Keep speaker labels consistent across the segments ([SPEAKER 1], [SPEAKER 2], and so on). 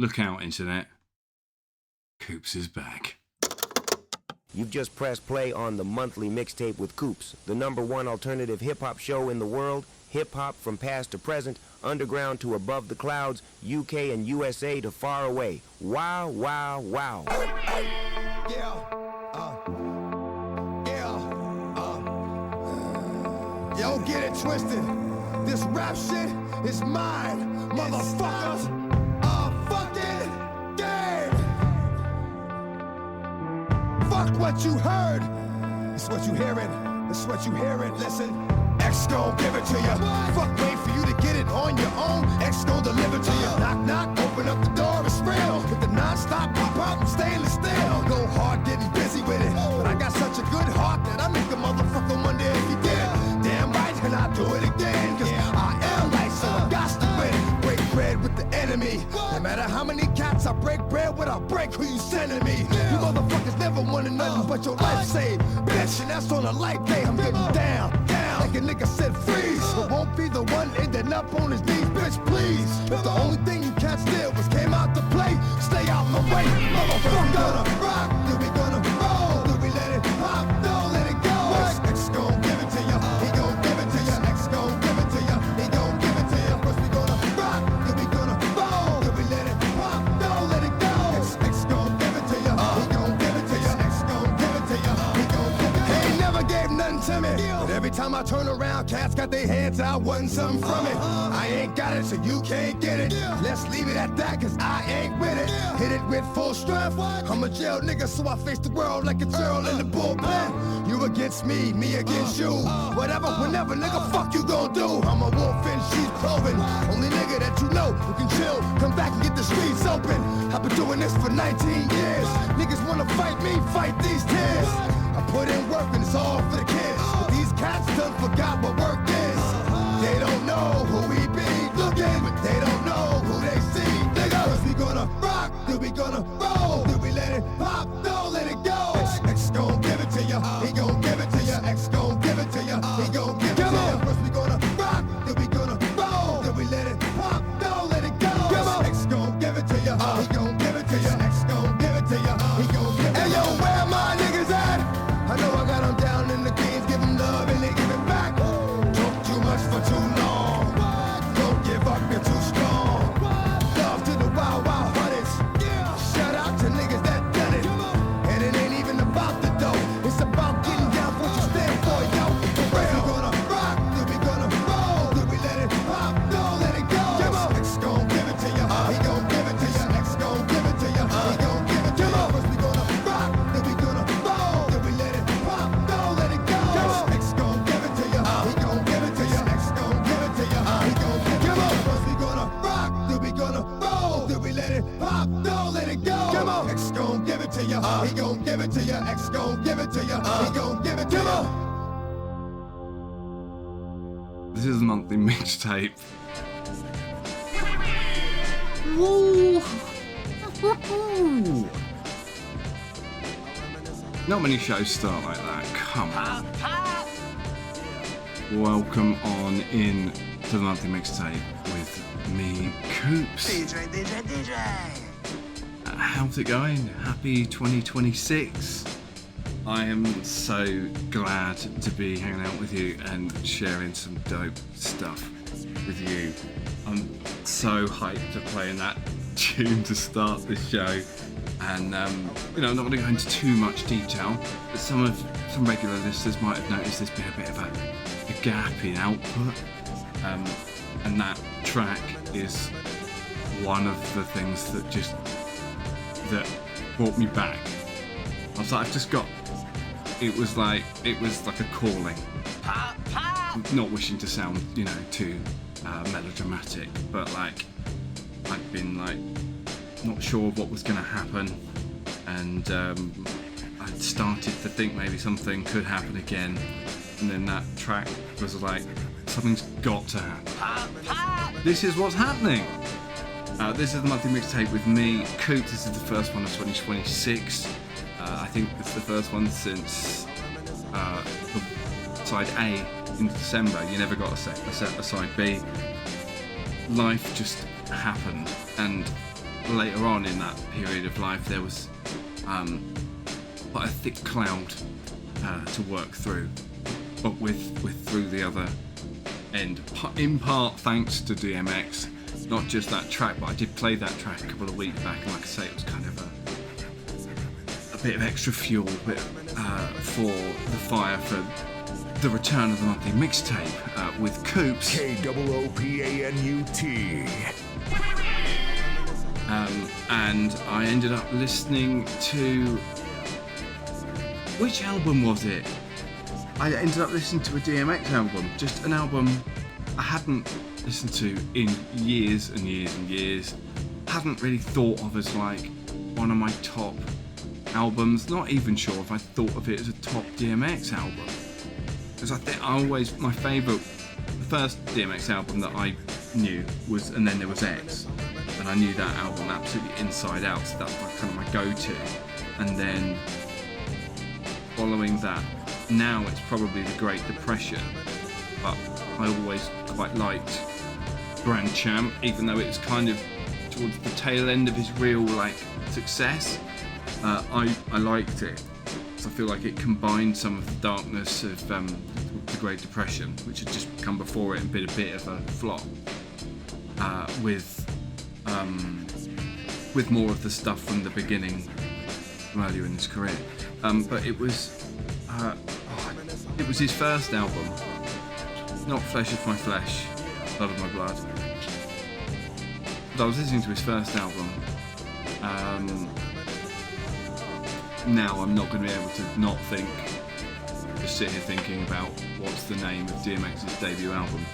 [SPEAKER 1] Look out, internet. KOOPS is back.
[SPEAKER 2] You've just pressed play on the Monthly Mixtape with KOOPS, the #1 alternative hip-hop show in the world. Hip-hop from past to present, underground to above the clouds, UK and USA to far away. Wow, wow, wow.
[SPEAKER 3] Yo, get it twisted. This rap shit is mine, motherfuckers. A fucking game. Fuck what you heard. It's what you hearing. It's what you hearing. Listen. X gon' give it to ya. Fuck, wait for you to get it on your own. X gon' deliver to ya. Knock, knock, open up the door, it's real. With the non-stop pop-up, stainless steel. Go hard, getting busy with it. But I got such a good heart that I make a motherfucker wonder if he did it. Damn right, and I do it again. Cause I am right, so I got to win. Break bread with the enemy. No matter how many cats I break bread with, I'll break who you sending me. You motherfuckers never wanted nothing but your life saved. Bitch, and that's on a light day. I'm getting down. Like a nigga said freeze, but won't be the one ending up on his knees, bitch, please. If the only thing you can't steal was came out to play, stay out my way, motherfucker. We gonna rock, then we gonna roll, then we let it pop, don't let it go. X gon' give it to ya, he gon' give it to ya. X gon' give it to ya, he gon' give it to ya. First we gonna rock, then we gonna roll, then we let it pop, don't let it go. X gon' give it to ya, he gon' give it to ya. X gon' give it to ya, he gon' give it to ya. He ain't never gave nothing to me. Every time I turn around, cats got their hands out, wanting something from it. I ain't got it, so you can't get it. Let's leave it at that, cause I ain't with it. Hit it with full strength. I'm a jail nigga, so I face the world like a girl in the bullpen. You against me, me against you. Whatever, whenever, nigga, fuck you gon' do. I'm a wolf in sheep's clothing. Only nigga that you know who can chill. Come back and get the streets open. I've been doing this for 19 years. Niggas wanna fight me, fight these tears. I put in work and it's all for the kids. But these cats done forgot what work is. They don't know who we be looking, but they don't know who they see. Nigga, first we gonna rock, then we gonna roll, then we let it pop, don't let it go. X gon' give it to ya, he gon' give it to ya. X gon' give it to ya, he gon' give it to ya. First we gonna rock, then we gonna roll, then we let it pop, don't let it go. X gon' give it to ya, he gon' give it to ya. X gon' give it to ya, he gon' give it to ya. Hey yo, where my niggas at? I know I got them down in the greens, give them love and they give it back. Talk too much for too long. Don't give up, you're too strong. Love to the wild, wild hunters. Shout out to niggas that done it. And it ain't even about the dough. It's about getting down for what you stand for, yo. For real. We gonna rock, then we gonna roll, then we let it pop, don't let it go. X gon' give it to ya, he gon' give it to ya. X gon' give it to ya, he gon' give it to ya. First we gonna rock, then we gonna roll, then we let it pop, don't let it go. X gon' give it to ya, he gon' give it to ya. X gon' give it to ya, he gon' give it to ya. First we gonna rock, then we gonna roll, then we let it pop, don't let it go. X gon' give it to ya, he gon' give it to ya. X gon' give it to ya, he gon' give it to ya.
[SPEAKER 1] This is a Monthly Mixtape. Woo! Not many shows start like that. Come on. Welcome on in to the Monthly Mixtape with me, KOOPS.
[SPEAKER 4] DJ.
[SPEAKER 1] How's it going? Happy 2026. I am so glad to be hanging out with you and sharing some dope stuff with you. I'm so hyped to playing that tune to start this show. And I'm not going to go into too much detail, but some regular listeners might have noticed there's been a bit of a gap in output, and that track is one of the things that brought me back. I was like, it was like a calling. Not wishing to sound, too melodramatic, but like I'd been like not sure what was going to happen, and I'd started to think maybe something could happen again, and then that track was like, something's got to happen. This is what's happening. This is the Monthly Mixtape with me, KOOPS. This is the first one of 2026. I think it's the first one since side A in December. You never got a side B. Life just happened, and later on in that period of life there was quite a thick cloud to work through, but with through the other end, in part thanks to DMX. Not just that track, but I did play that track a couple of weeks back, and like I say, it was kind of a bit of extra fuel for the fire for the return of the monthly mixtape with KOOPS.
[SPEAKER 3] KOOPANUT.
[SPEAKER 1] And I ended up listening to, which album was it? I ended up listening to a DMX album, just an album I hadn't listened to in years and years and years. Hadn't really thought of as like one of my top albums. Not even sure if I thought of it as a top DMX album, because I think my favourite, the first DMX album that I knew was, and then there was X, and I knew that album absolutely inside out, so that's kind of my go-to. And then following that, now it's probably the Great Depression, but I always quite liked Grand Champ, even though it was kind of towards the tail end of his real like success. I liked it, so I feel like it combined some of the darkness of the Great Depression, which had just come before it and been a bit of a flop, with more of the stuff from the beginning, from earlier in his career. But it was his first album, not Flesh of My Flesh, Blood of My Blood. But I was listening to his first album. Now I'm not going to be able to not think, just sit here thinking about what's the name of DMX's debut album.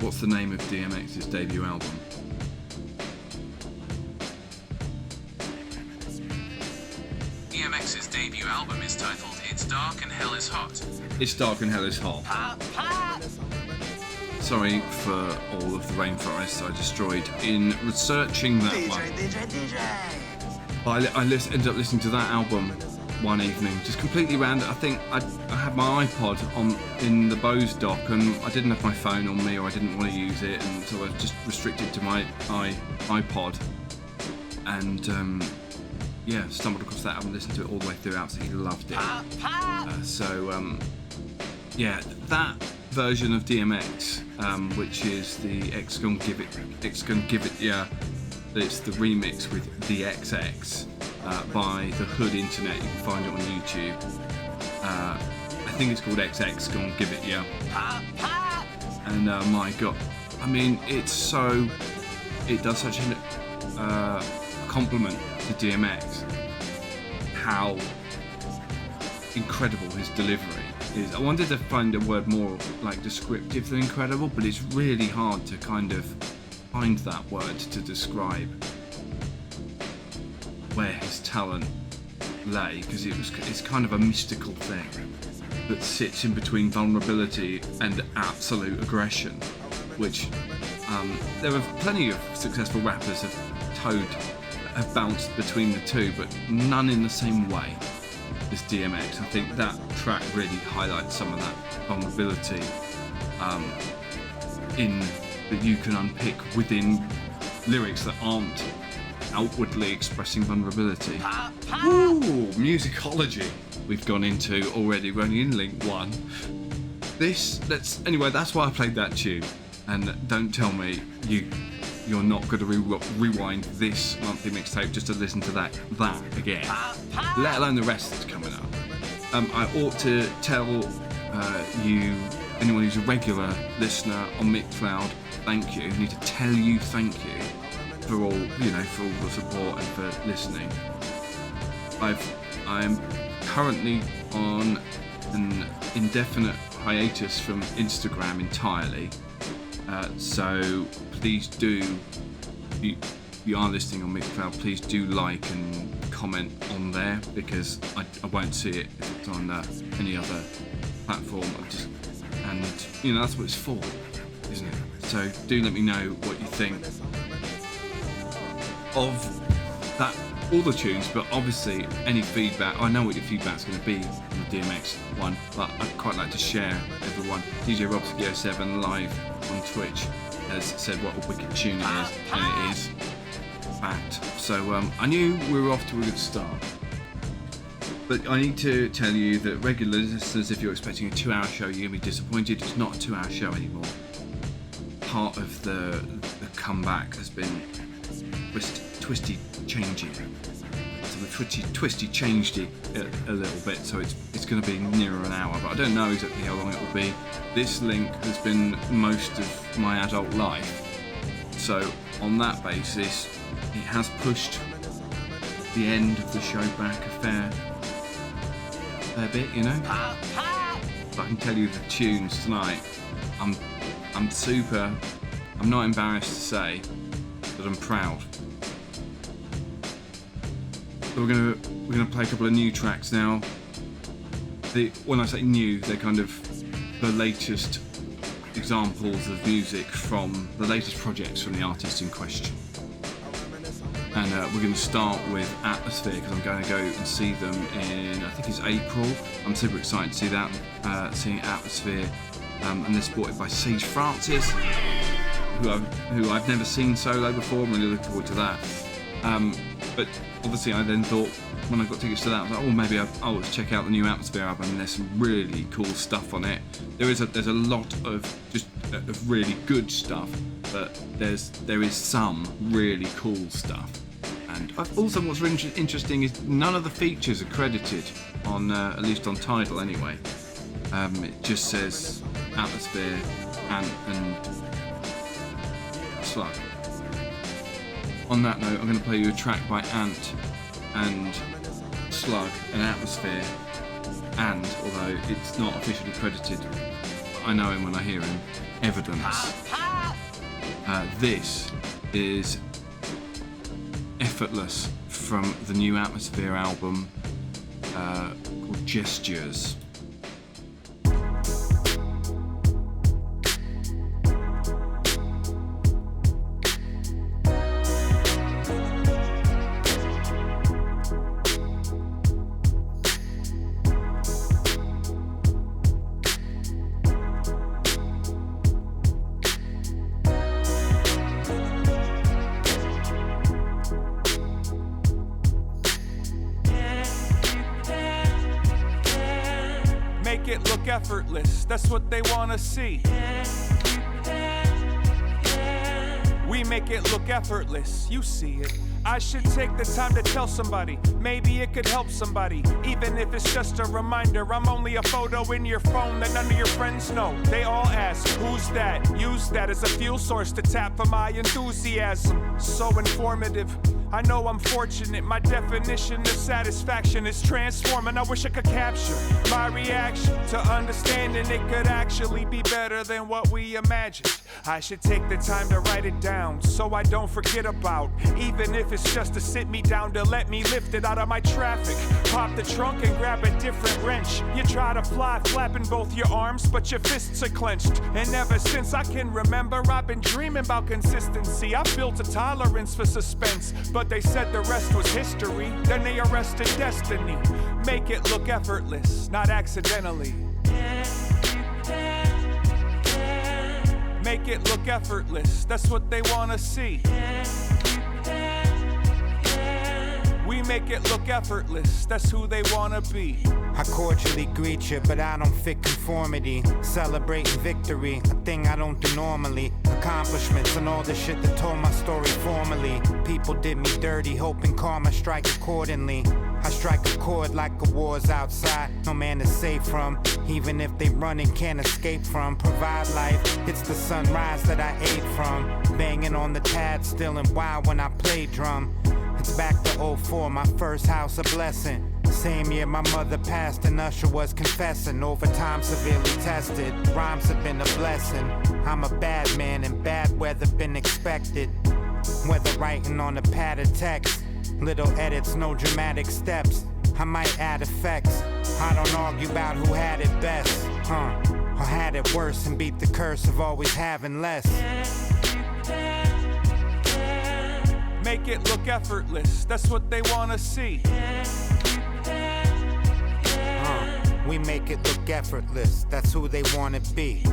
[SPEAKER 1] What's the name of DMX's debut album?
[SPEAKER 4] DMX's debut album is titled It's Dark and Hell is Hot.
[SPEAKER 1] It's Dark and Hell is Hot. Sorry for all of the rainforests I destroyed in researching that one. I ended up listening to that album one evening, just completely random. I think I had my iPod on in the Bose dock, and I didn't have my phone on me, or I didn't want to use it, and so I was just restricted to my iPod. And stumbled across that album, listened to it all the way through, absolutely loved it. That version of DMX, which is the X Gon Give It Yeah, it's the remix with the XX by the Hood Internet. You can find it on YouTube. I think it's called XX Gon Give It Yeah. And my God, I mean, it does such a compliment to DMX, how incredible his delivery is. I wanted to find a word more like descriptive than incredible, but it's really hard to kind of find that word to describe where his talent lay, because it's kind of a mystical thing that sits in between vulnerability and absolute aggression, which there are plenty of successful rappers have bounced between the two, but none in the same way as DMX. I think that track really highlights some of that vulnerability that you can unpick within lyrics that aren't outwardly expressing vulnerability. Ooh, musicology we've gone into already. We're only in link 1. Anyway, that's why I played that tune, and don't tell me you're not going to rewind this monthly mixtape just to listen to that again, let alone the rest that's coming up. I ought to tell you, anyone who's a regular listener on Mixcloud, thank you. I need to tell you thank you for all the support and for listening. I'm currently on an indefinite hiatus from Instagram entirely. So please do, if you are listening on Mixcloud, please do like and comment on there, because I won't see it if it's on any other platform. And that's what it's for, isn't it? So do let me know what you think of that all the tunes, but obviously any feedback, I know what your feedback's going to be on the DMX one, but I'd quite like to share everyone. DJ Robsky07 live on Twitch has said what a wicked tune it is, and it is fact. So I knew we were off to a good start. But I need to tell you that regular listeners, if you're expecting a 2-hour show, you're going to be disappointed. It's not a 2-hour show anymore. Part of the comeback has been twisty changing. So the twisty changed it a little bit, so it's going to be nearer an hour, but I don't know exactly how long it will be. This link has been most of my adult life, so on that basis, it has pushed the end of the show back a fair bit, you know. But I can tell you the tunes tonight. I'm not embarrassed to say that I'm proud. So we're gonna play a couple of new tracks now. When I say new, they're kind of the latest examples of music from the latest projects from the artist in question. And we're going to start with Atmosphere, because I'm going to go and see them in, I think it's April. I'm super excited to see that, seeing Atmosphere. And they're supported by Sage Francis, who I've never seen solo before. I'm really looking forward to that. But obviously I then thought, when I got tickets to that, I was like, oh, maybe I'll check out the new Atmosphere album, and there's some really cool stuff on it. There's a lot of really good stuff, but there is some really cool stuff. And also what's really interesting is none of the features are credited on, at least on Tidal anyway. It just says Atmosphere and Slug. On that note, I'm going to play you a track by Ant and Slug and Atmosphere, and although it's not officially credited, I know him when I hear him, Evidence. This is Effortless from the new Atmosphere album called Gestures.
[SPEAKER 5] Effortless, that's what they wanna see. We make it look effortless, you see it. I should take the time to tell somebody, maybe it could help somebody. Even if it's just a reminder, I'm only a photo in your phone that none of your friends know. They all ask, who's that? Use that as a fuel source to tap for my enthusiasm. So informative. I know I'm fortunate, my definition of satisfaction is transforming. I wish I could capture my reaction to understanding it could actually be better than what we imagined. I should take the time to write it down so I don't forget about, even if it's just to sit me down to let me lift it out of my traffic. Pop the trunk and grab a different wrench. You try to fly flapping both your arms, but your fists are clenched. And ever since I can remember, I've been dreaming about consistency. I built a tolerance for suspense, but they said the rest was history. Then they arrested destiny. Make it look effortless, not accidentally. Make it look effortless, that's what they wanna see. We make it look effortless, that's who they wanna be.
[SPEAKER 6] I cordially greet you, but I don't fit conformity. Celebrating victory, a thing I don't do normally. Accomplishments and all the shit that told my story formally. People did me dirty, hoping karma strike accordingly. I strike a chord like a war's outside, no man is safe from. Even if they run and can't escape from. Provide life, it's the sunrise that I ate from. Banging on the pad, still and wild when I play drum. It's back to 04, my first house a blessing. Same year my mother passed and Usher was confessing. Over time severely tested, rhymes have been a blessing. I'm a bad man and bad weather been expected. Whether writing on a pad of text, little edits, no dramatic steps. I might add effects, I don't argue about who had it best, or had it worse and beat the curse of always having less.
[SPEAKER 5] make it look effortless. That's what they wanna see.
[SPEAKER 6] We make it look effortless. That's who they wanna be.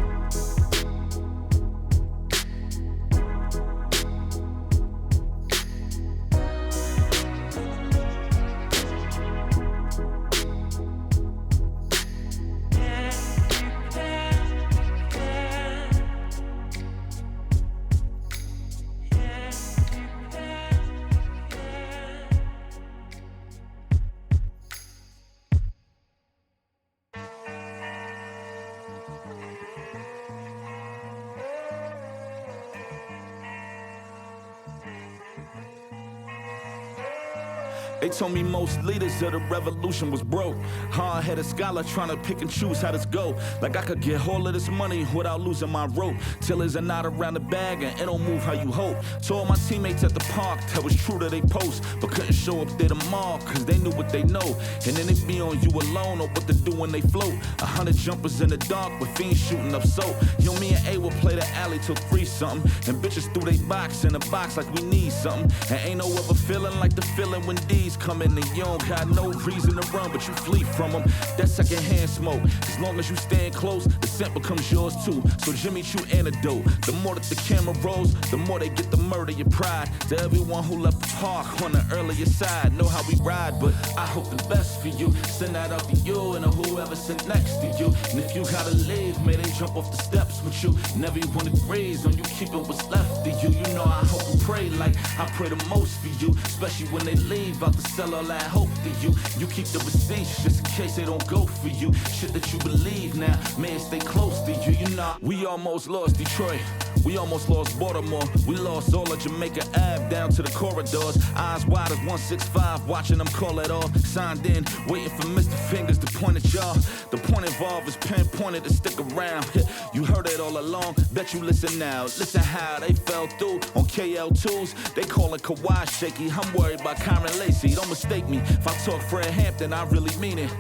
[SPEAKER 7] They told me most leaders of the revolution was broke. Hard-headed scholar trying to pick and choose how this go. Like I could get all of this money without losing my rope. Till there's a knot around the bag and it don't move how you hope. Told my teammates at the park that was true to they post, but couldn't show up there tomorrow cause they knew what they know. And then it be on you alone or what to do when they float. 100 jumpers in the dark with fiends shooting up soap. Yo, me and A will play the alley till 3 something. And bitches threw they box in the box like we need something. And ain't no other feeling like the feeling when D's come in and you don't got no reason to run, but you flee from them. That secondhand smoke. As long as you stand close, the scent becomes yours too. So Jimmy, true antidote. The more that the camera rolls, the more they get the murder your pride. To everyone who left the park on the earlier side, know how we ride, but I hope the best for you. Send that out to you and to whoever sit next to you. And if you gotta leave, may they jump off the steps with you. And everyone agrees on you keeping what's left of you. You know I hope and pray like I pray the most for you. Especially when they leave out the sell all that hope to you. You keep the receipts just in case they don't go for you. Shit that you believe now, man, stay close to you. You know, we almost lost Detroit. We almost lost Baltimore. We lost all of Jamaica Ave down to the corridors. Eyes wide as 165, watching them call it off. Signed in, waiting for Mr. Fingers to point at y'all. The point involved is pinpointed to stick around. You heard it all along, bet you listen now. Listen how they fell through on KL2s. They call it Kawhi shaky. I'm worried about Kyron Lacey. Don't mistake me. If I talk Fred Hampton, I really mean it.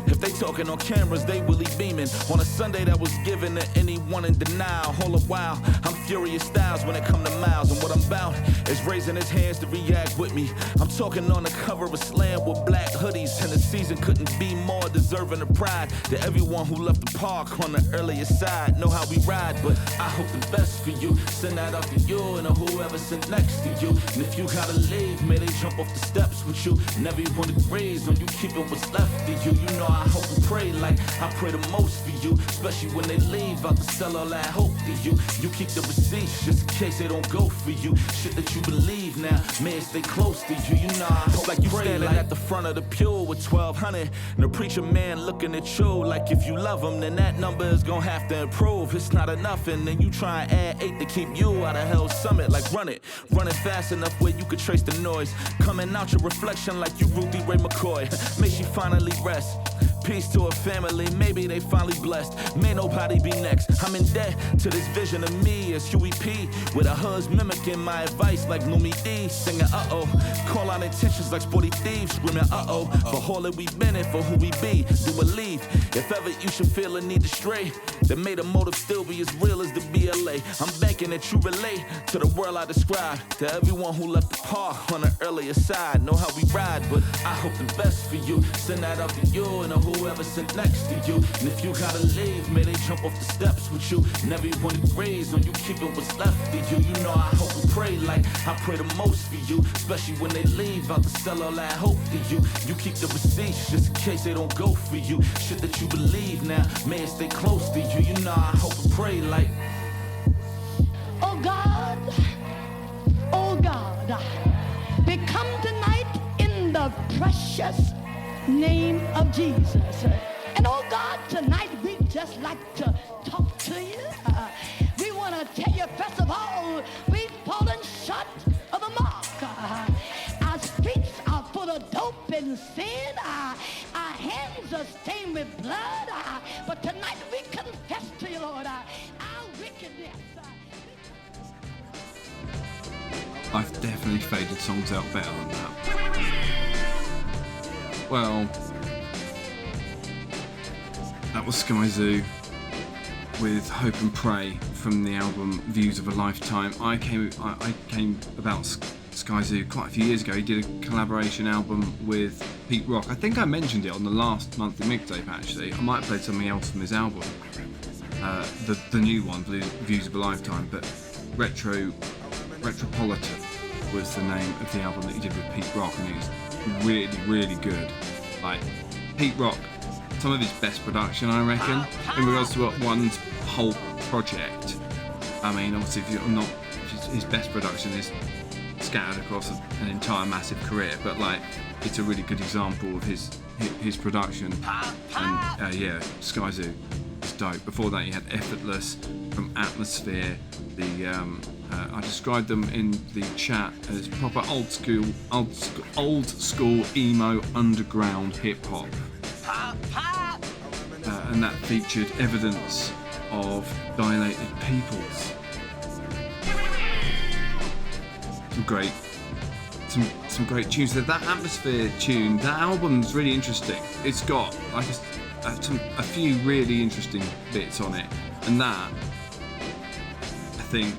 [SPEAKER 7] If they talking on cameras, they really beaming. On a Sunday that was given to anyone in denial. All the while, I'm furious styles when it come to miles. And what I'm about is raising his hands to react with me. I'm talking on the cover of Slam with black hoodies. And the season couldn't be more deserving of pride. To everyone who left the park on the earlier side, know how we ride, but I hope the best for you. Send that out to you and to whoever sit next to you. And if you gotta leave, may they jump off the steps with you. And everyone agrees on you keeping what's left of you. You know I hope and pray like I pray the most for you. Especially when they leave out to sell all that hope to you. You keep the receipts just in case they don't go for you. Shit that you believe now, man, stay close to you. You know I hope like you standing at the front of the pew with 1,200. And the preacher man looking at you like if you love him, then that number is gonna have to improve. It's not enough, and then you try and add 8 to keep you out of hell's summit. Like run it, running fast enough where you could trace the noise. Coming out your reflection like you Ruthie Ray McCoy. May she finally rest. Peace to her family, maybe they finally blessed. May nobody be next. I'm in debt to this vision of me as Huey P. With a huz mimicking my advice like Lumi D. Singing uh-oh. Call out intentions like sporty thieves. Screaming uh-oh. For all that we've been and for who we be. Do believe. If ever you should feel a need to stray, then may the motive still be as real as the BLA. I'm banking that you relate to the world I describe. To everyone who left the park on the earlier side. Know how we ride, but I hope the best for you. Send that out to you and to whoever sit next to you. And if you gotta leave, may they jump off the steps with you. And everyone agrees on you keeping what's left of you. You know I hope and pray like I pray the most for you. Especially when they leave out to sell all that hope to you. You keep the receipts just in case they don't go for you. Shit that you believe now, man, stay close to you. You know I hope and pray like
[SPEAKER 8] oh God, we come tonight in the precious name of Jesus. And oh God, tonight we just like to talk to you. We want to tell you, first of all, we've fallen short of the mark. Our streets are full of dope and sin. Our hands are stained with blood. But tonight we confess to you, Lord, our wickedness.
[SPEAKER 1] I've definitely faded songs out better than that. Well, that was Skyzoo with Hope and Pray from the album Views of a Lifetime. I came about Skyzoo quite a few years ago. He did a collaboration album with Pete Rock. I think I mentioned it on the last monthly mixtape actually. I might have played something else from his album. The new one, Views of a Lifetime, but Retropolitan was the name of the album that he did with Pete Rock, and it was really, really good. Like, Pete Rock, some of his best production, I reckon, in regards to one whole project. I mean, obviously, his best production is scattered across an entire massive career, but like, it's a really good example of his production. And yeah, Skyzoo is dope. Before that, you had Effortless from Atmosphere. I described them in the chat as proper old school emo underground hip hop, and that featured evidence of dilated peoples. Some great tunes. That Atmosphere tune, that album's really interesting. It's got like a few really interesting bits on it, and that I think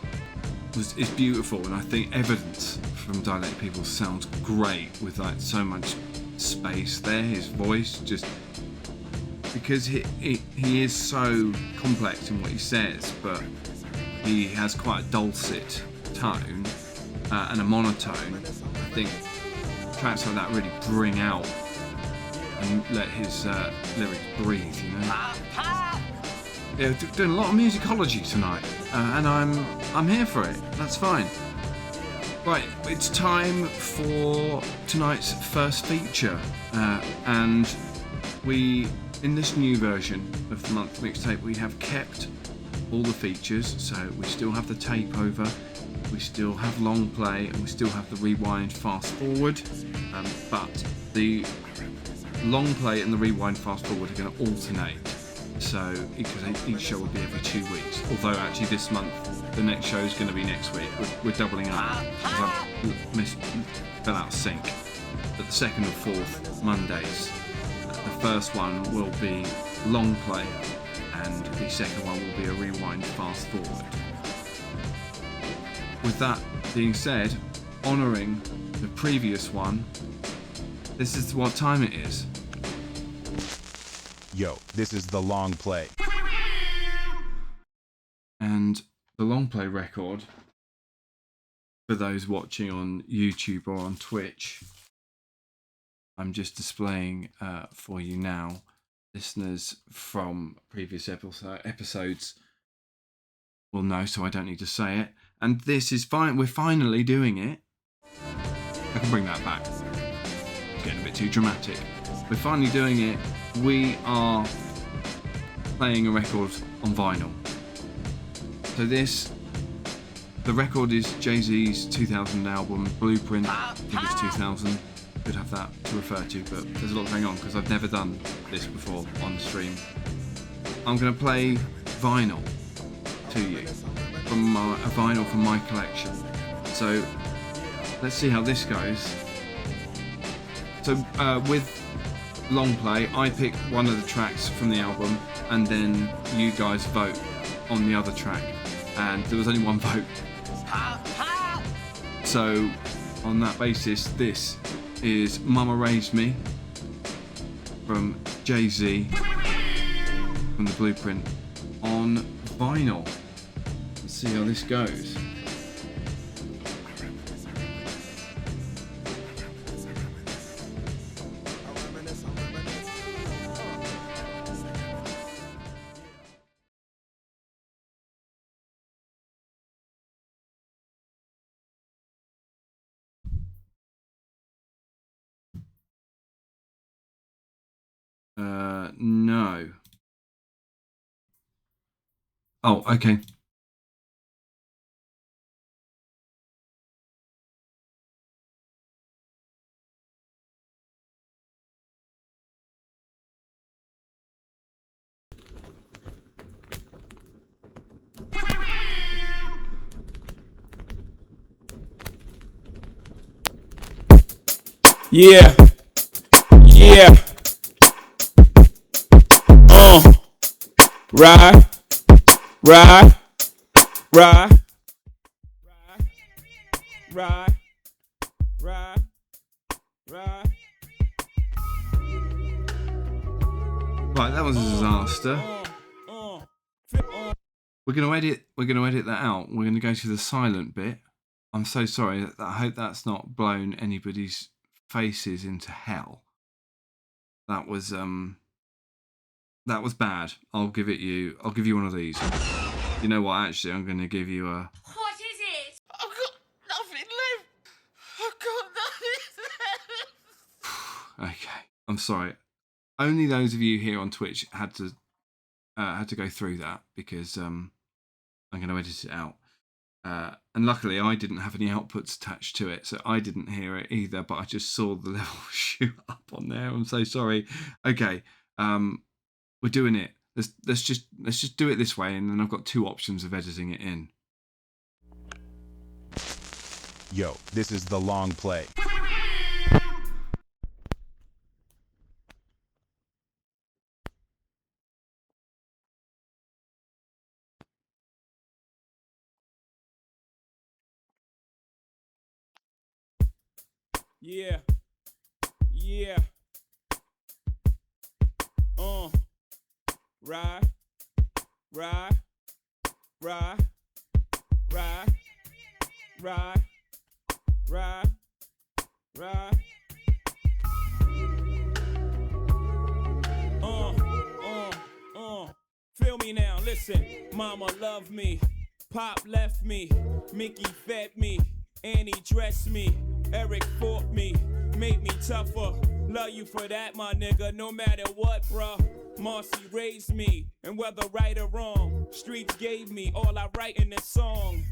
[SPEAKER 1] is beautiful. And I think Evidence from Dilated People sounds great with like so much space there. His voice, just because he is so complex in what he says, but he has quite a dulcet tone and a monotone. I think tracks like that really bring out and let his lyrics breathe, you know. Yeah, doing a lot of musicology tonight, and I'm here for it. That's fine. Right, it's time for tonight's first feature, and in this new version of the monthly mixtape, we have kept all the features. So we still have the tape over, we still have long play, and we still have the rewind fast forward, but the long play and the rewind fast forward are going to alternate. So because each show will be every 2 weeks, although actually this month the next show is going to be next week. We're doubling up because I fell out of sync. But the second and fourth Mondays, the first one will be long play and the second one will be a rewind fast forward. With that being said, honouring the previous one, this is what time it is.
[SPEAKER 9] Yo, this is the long play.
[SPEAKER 1] And the long play record, for those watching on YouTube or on Twitch, I'm just displaying for you now. Listeners from previous episodes will know, so I don't need to say it. And this is fine. We're finally doing it. I can bring that back. It's getting a bit too dramatic. We're finally doing it. We are playing a record on vinyl. So the record is Jay-Z's 2000 album, Blueprint. I think it's 2000. Could have that to refer to, but there's a lot going on because I've never done this before on the stream. I'm going to play vinyl to you from a vinyl from my collection. So let's see how this goes. So with long play, I pick one of the tracks from the album, and then you guys vote on the other track. And there was only one vote. So on that basis, this is Momma Raised Me from Jay-Z from the Blueprint on vinyl. Let's see how this goes. No. Oh, okay.
[SPEAKER 10] Yeah. Yeah. Ride. Ride. Ride. Ride. Right. Right.
[SPEAKER 1] Right, that was a disaster. We're gonna edit that out. We're gonna go to the silent bit. I'm so sorry. I hope that's not blown anybody's faces into hell. That was bad. I'll give you one of these. You know what, actually I'm gonna give you a
[SPEAKER 11] What is it? I've got nothing left. I've got nothing left.
[SPEAKER 1] Okay. I'm sorry. Only those of you here on Twitch had to go through that because I'm going to edit it out. And luckily, I didn't have any outputs attached to it, so I didn't hear it either. But I just saw the level shoot up on there. I'm so sorry. Okay, we're doing it. Let's just do it this way, and then I've got two options of editing it in.
[SPEAKER 9] Yo, this is the long play.
[SPEAKER 10] Yeah. Yeah. Right. Right. Right. Right. Right. Right. Right. Feel me now, listen. Mama loved me. Pop left me. Mickey fed me. Annie dressed me. Eric fought me. Made me tougher. Love you for that, my nigga, no matter what, bruh. Marcy raised me, and whether right or wrong, streets gave me all I write in this song.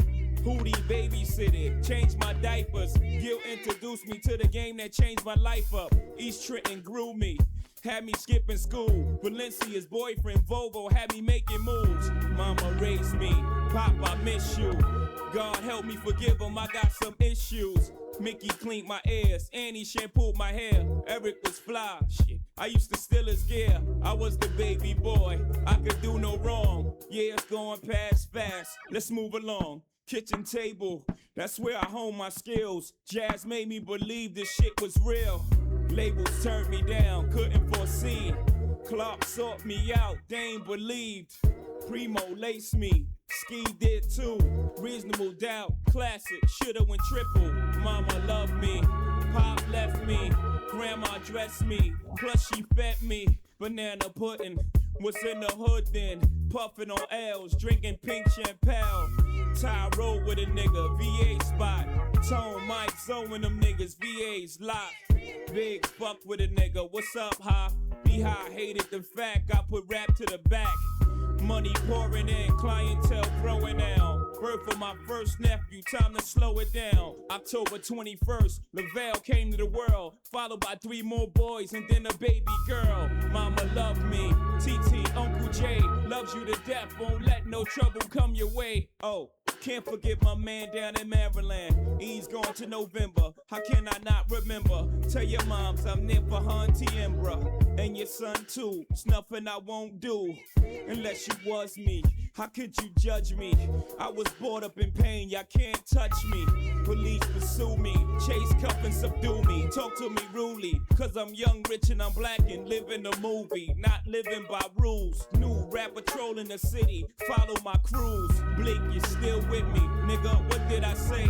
[SPEAKER 10] Hootie babysitted, changed my diapers. Gil introduced me to the game that changed my life up. East Trenton grew me, had me skipping school. Valencia's boyfriend, Vogo, had me making moves. Mama raised me, Pop, I miss you. God help me forgive him, I got some issues. Mickey cleaned my ears, Annie shampooed my hair. Eric was fly, shit, I used to steal his gear. I was the baby boy, I could do no wrong. Yeah, it's going past fast, let's move along. Kitchen table, that's where I hone my skills. Jazz made me believe this shit was real. Labels turned me down, couldn't foresee. Clark sought me out, they ain't believed. Primo laced me, Ski did too. Reasonable doubt, classic, shoulda went triple. Mama loved me, Pop left me. Grandma dressed me, plus she fed me. Banana pudding, what's in the hood then? Puffin' on L's, drinking pink champagne. Ty road with a nigga, VA spot. Tone Mike, Zoe them niggas, VA's locked. Big fuck with a nigga, what's up, huh? Be high, hated the fact I put rap to the back. Money pouring in, clientele growing out. Birth of my first nephew, time to slow it down. October 21st, Lavelle came to the world, followed by 3 more boys and then a baby girl. Mama loved me, TT, Uncle J, loves you to death, won't let no trouble come your way. Oh, can't forget my man down in Maryland, he's gone to November, how can I not remember? Tell your moms I'm near for Auntie Embra, and your son too, it's nothing I won't do, unless you was me. How could you judge me? I was brought up in pain, y'all can't touch me. Police pursue me, chase, cuff, and subdue me. Talk to me rudely, cause I'm young, rich, and I'm black and live in a movie. Not living by rules. New rap patrolling the city, follow my crews. Blake, you still with me, nigga, what did I say?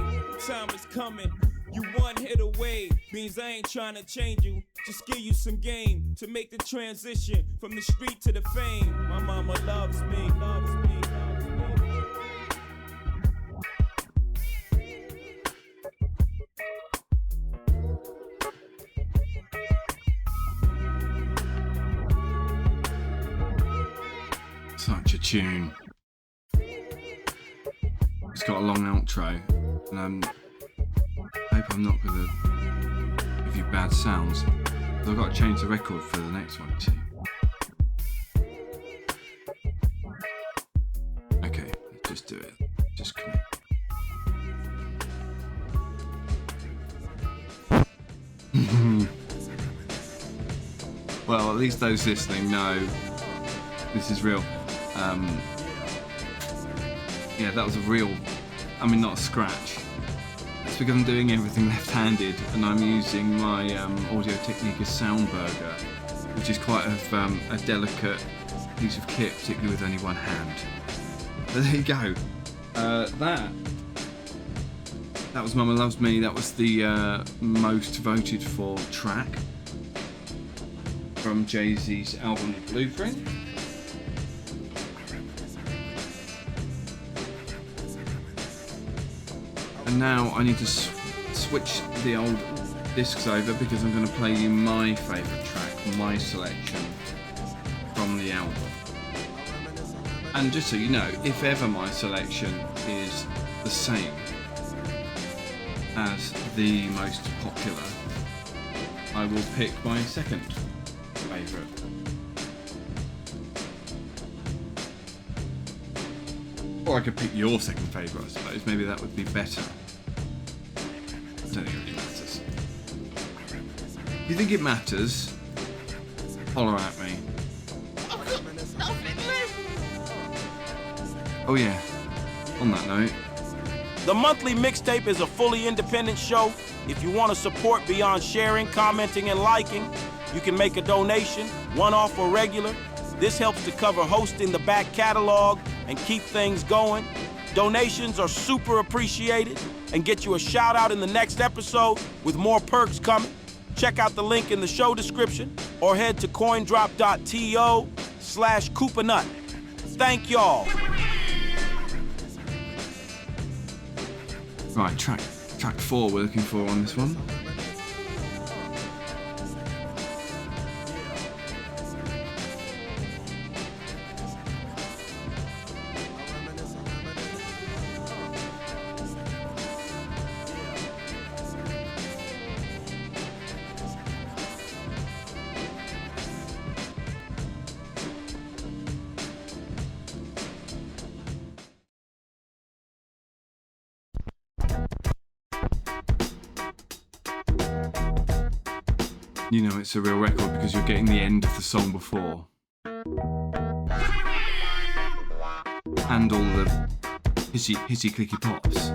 [SPEAKER 10] Time is coming. You one hit away, means I ain't trying to change you. Just give you some game to make the transition from the street to the fame. My mama loves me, loves me, loves me.
[SPEAKER 1] Such a tune. It's got a long outro, and I hope I'm not going to give you bad sounds. But I've got to change the record for the next one too. Okay, let's just do it. Just commit. Well, at least those listening know this is real. Yeah, that was a real, I mean, not a scratch. That's because I'm doing everything left-handed, and I'm using my Audio Technica Soundburger, which is quite a delicate piece of kit, particularly with only one hand. But there you go. That was Momma Loves Me. That was the most voted for track from Jay-Z's album Blueprint. And now I need to switch the old discs over because I'm going to play you my favourite track, my selection from the album. And just so you know, if ever my selection is the same as the most popular, I will pick my second favourite. Or I could pick your second favourite, I suppose. Maybe that would be better. I don't think it really matters. If you think it matters, holler at me.
[SPEAKER 11] I've got nothing left.
[SPEAKER 1] Oh yeah, on that note.
[SPEAKER 12] The Monthly Mixtape is a fully independent show. If you want to support beyond sharing, commenting, and liking, you can make a donation, one-off or regular. This helps to cover hosting the back catalog and keep things going. Donations are super appreciated and get you a shout out in the next episode with more perks coming. Check out the link in the show description or head to coindrop.to/Koopanut. Thank y'all.
[SPEAKER 1] Right, track 4 we're looking for on this one. You know it's a real record because you're getting the end of the song before. And all the hissy clicky pops.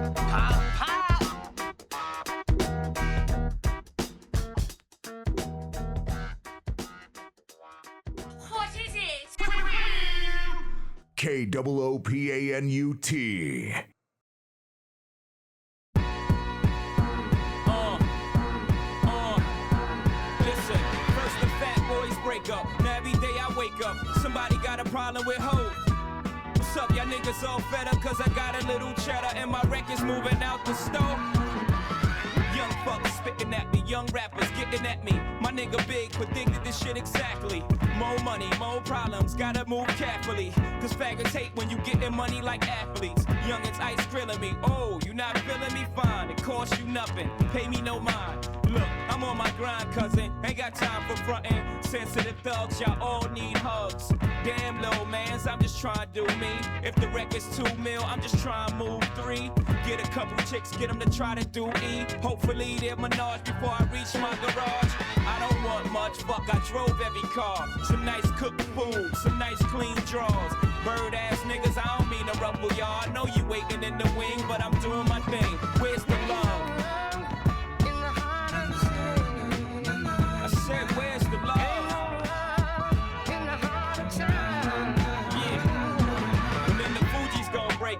[SPEAKER 13] What is it?
[SPEAKER 3] KOOPANUT.
[SPEAKER 10] Up. Now every day I wake up, somebody got a problem with hoes. What's up, y'all niggas all fed up cause I got a little cheddar and my record's moving out the store. Young fuckers spitting at me, young rappers getting at me. My nigga Big predicted this shit exactly. More money, more problems, gotta move carefully. Cause faggots hate when you getting money like athletes. Youngins ice grilling me, oh, you not feeling me? Fine, it costs you nothing, pay me no mind. Look, I'm on my grind, cousin, ain't got time for frontin'. Sensitive thugs, y'all all need hugs. Damn little mans, I'm just trying to do me. If the record's 2 mil, I'm just trying to move 3. Get a couple chicks, get them to try to do E. Hopefully they're Menard before I reach my garage. I don't want much, fuck, I drove every car. Some nice cooked food, some nice clean drawers. Bird ass niggas, I don't mean to ruffle y'all. I know you waiting in the wing, but I'm doing my thing. Where's the love? I said, where's the love?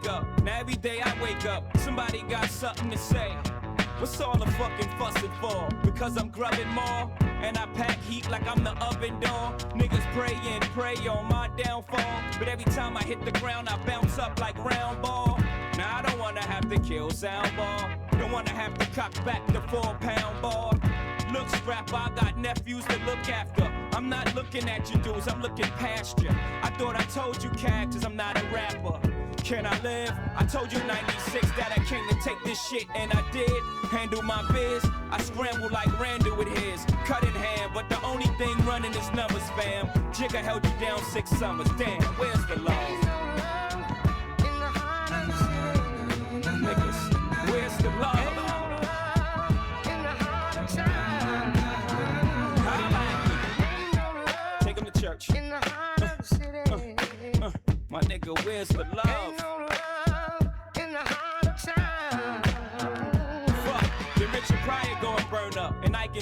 [SPEAKER 10] Up. Now every day I wake up, somebody got something to say. What's all the fucking fussing for? Because I'm grubbing more, and I pack heat like I'm the oven door. Niggas pray and pray on my downfall, but every time I hit the ground, I bounce up like round ball. Now I don't wanna have to kill sound ball, don't wanna have to cock back the 4-pound ball. Look, strapper, I got nephews to look after. I'm not looking at you dudes, I'm looking past you. I thought I told you characters, I'm not a rapper. Can I live? I told you 96 that I came to take this shit, and I did. Handle my biz, I scramble like Randall with his. Cut in hand, but the only thing running is numbers, fam. Jigga held you down 6 summers, damn, where's the love? Niggas, where's the love? Take him to church. My nigga, where's the love? Fuck.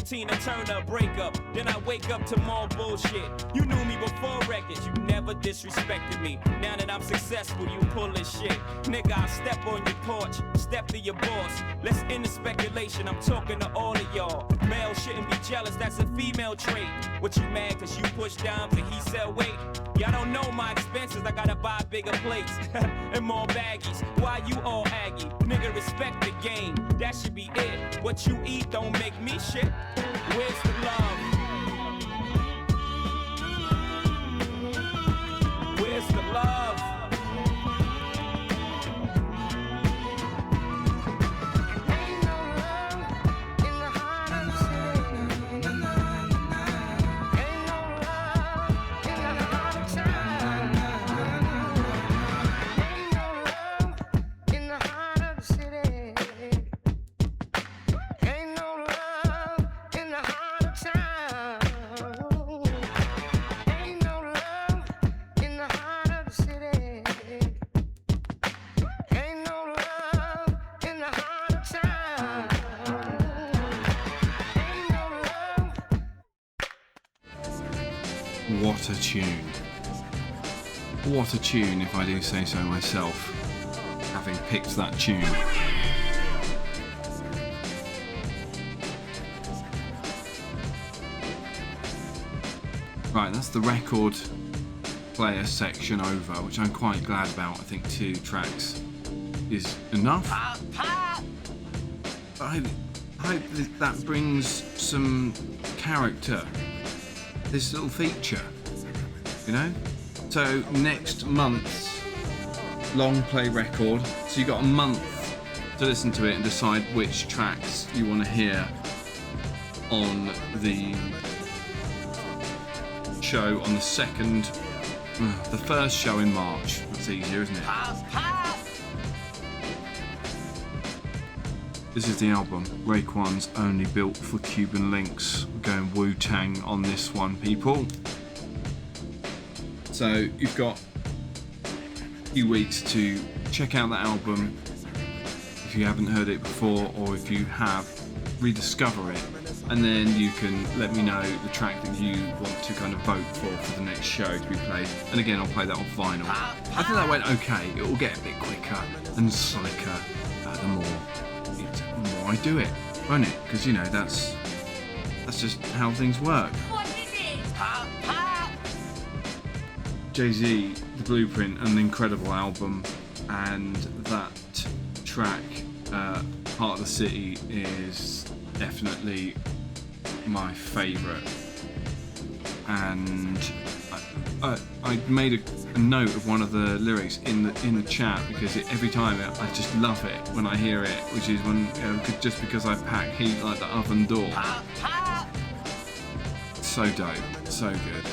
[SPEAKER 10] Tina Turner breakup. Then I wake up to more bullshit. You knew me before records, you never disrespected me. Now that I'm successful, you pull this shit. Nigga, I step on your porch, step to your boss. Let's end the speculation, I'm talking to all of y'all. Male shouldn't be jealous, that's a female trait. What you mad cause you push down till he sell weight? Y'all don't know my expenses, I gotta buy bigger plates and more baggies. Why you all aggy? Nigga, respect the game, that should be it. What you eat don't make me shit. Where's the love? Where's the love?
[SPEAKER 1] What a tune. What a tune, if I do say so myself, having picked that tune. Right, that's the record player section over, which I'm quite glad about. I think 2 tracks is enough. I hope that brings some character, this little feature, you know? So next month's long play record, so you got a month to listen to it and decide which tracks you want to hear on the show on the the first show in March. That's easier, isn't it? This is the album, Raekwon's Only Built for Cuban Links. We're going Wu-Tang on this one, people. So you've got a few weeks to check out that album if you haven't heard it before, or if you have, rediscover it, and then you can let me know the track that you want to kind of vote for the next show to be played. And again, I'll play that on vinyl. I think that went okay. It will get a bit quicker and slicker the more I do it, won't it? Because you know that's just how things work. Jay-Z, The Blueprint, an incredible album, and that track, Part of the City, is definitely my favourite. And I made a note of one of the lyrics in the chat, because every time I just love it when I hear it, which is when just because I pack heat like the oven door. So dope, so good.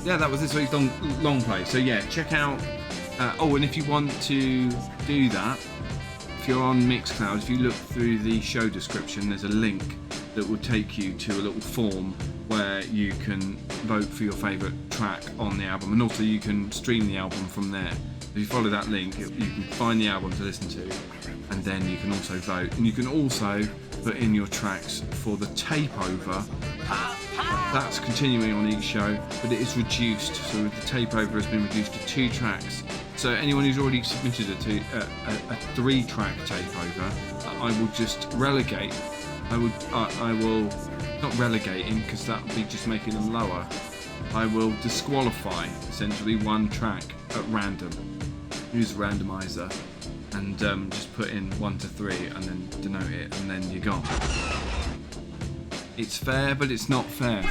[SPEAKER 1] Yeah, that was this week's long play. So yeah, check out. And if you want to do that, if you're on Mixcloud, if you look through the show description, there's a link that will take you to a little form where you can vote for your favourite track on the album, and also you can stream the album from there. If you follow that link, you can find the album to listen to, and then you can also vote. And you can also put in your tracks for the tape over. That's continuing on each show, but it is reduced. So the tape over has been reduced to 2 tracks. So anyone who's already submitted a 3-track takeover, I will just relegate. I will not relegating, because that would be just making them lower. I will disqualify essentially 1 track at random. Use a randomizer and just put in 1 to 3 and then denote it, and then you're gone. It's fair, but it's not fair.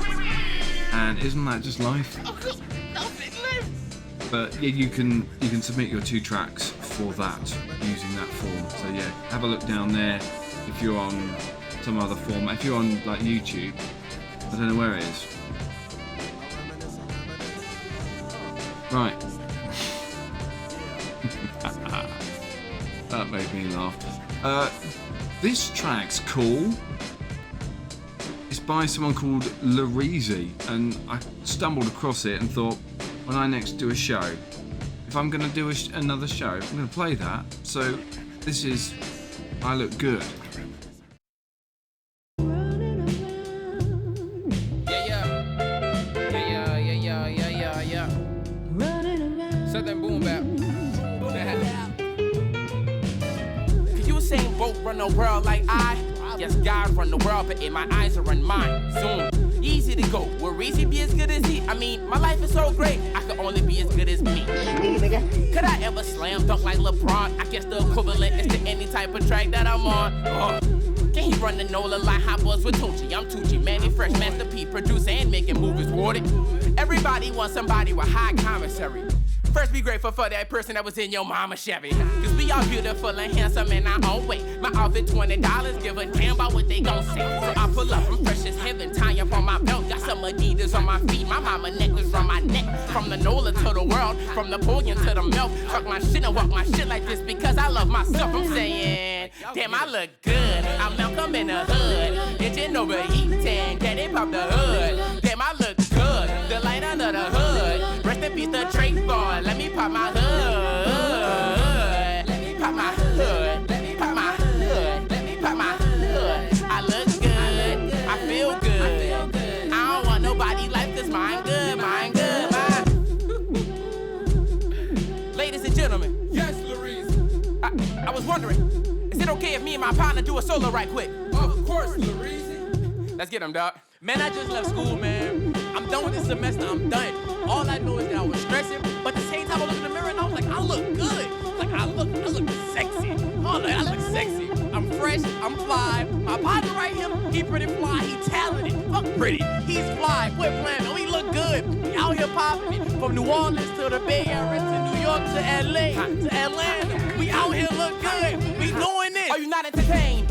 [SPEAKER 1] And isn't that just life?
[SPEAKER 11] I've got nothing left.
[SPEAKER 1] But yeah, you can submit your 2 tracks for that using that form. So yeah, have a look down there if you're on some other form. If you're on like YouTube, I don't know where it is. Right. That made me laugh. This track's cool. It's by someone called Reezy, and I stumbled across it and thought, when I next do a show, if I'm going to do another show, I'm going to play that. So this is I Look Good.
[SPEAKER 13] run the world like I. Yes, God run the world, but in my eyes I run mine. Zoom, easy to go. Will Reezy be as good as he? I mean, my life is so great, I could only be as good as me. Could I ever slam dunk like LeBron? I guess the equivalent is to any type of track that I'm on. Can he run the Nola like Hot Buzz with Tucci? I'm Tucci, Manny Fresh, Master P, producer and making movies, watered. Everybody wants somebody with high commissary. First, be grateful for that person that was in your mama Chevy. Cause we all beautiful and handsome in our own way. My outfit $20, give a damn about what they gon' say. So I pull up, I'm fresh as heaven, tie up on my belt. Got some Adidas on my feet, my mama necklace from my neck. From the Nola to the world, from the bullion to the milk. Talk my shit and walk my shit like this because I love myself. I'm saying, damn, I look good. I'm Malcolm in the hood. Engine overheating, yeah, they pop the hood. Damn, I look good. The light under the hood. Rest in peace, the Drake boy. Let me pop my hood. Let me pop my hood. Let me pop my hood. Let me pop my hood. I look good. I feel good. I don't want nobody life cause mine good. Mine good. Mine. Ladies and gentlemen. Yes, Reezy. I was wondering, is it okay if me and my partner do a solo right quick? Of course, Reezy. Let's get him, dog.
[SPEAKER 14] Man, I just left school, man. I'm done with this semester. I'm done. All I know is that I was stressing, but at the same time I looked in the mirror and I was like, I look good. Like I look sexy. Oh, like, I look sexy. I'm fresh. I'm fly. My partner right here, he pretty fly. He talented. Fuck pretty. He's fly. Quit playing. Oh, he look good. We out here popping it. From New Orleans to the Bay Area to New York to LA to Atlanta. We out here look good. We doing this.
[SPEAKER 13] Are you not entertained?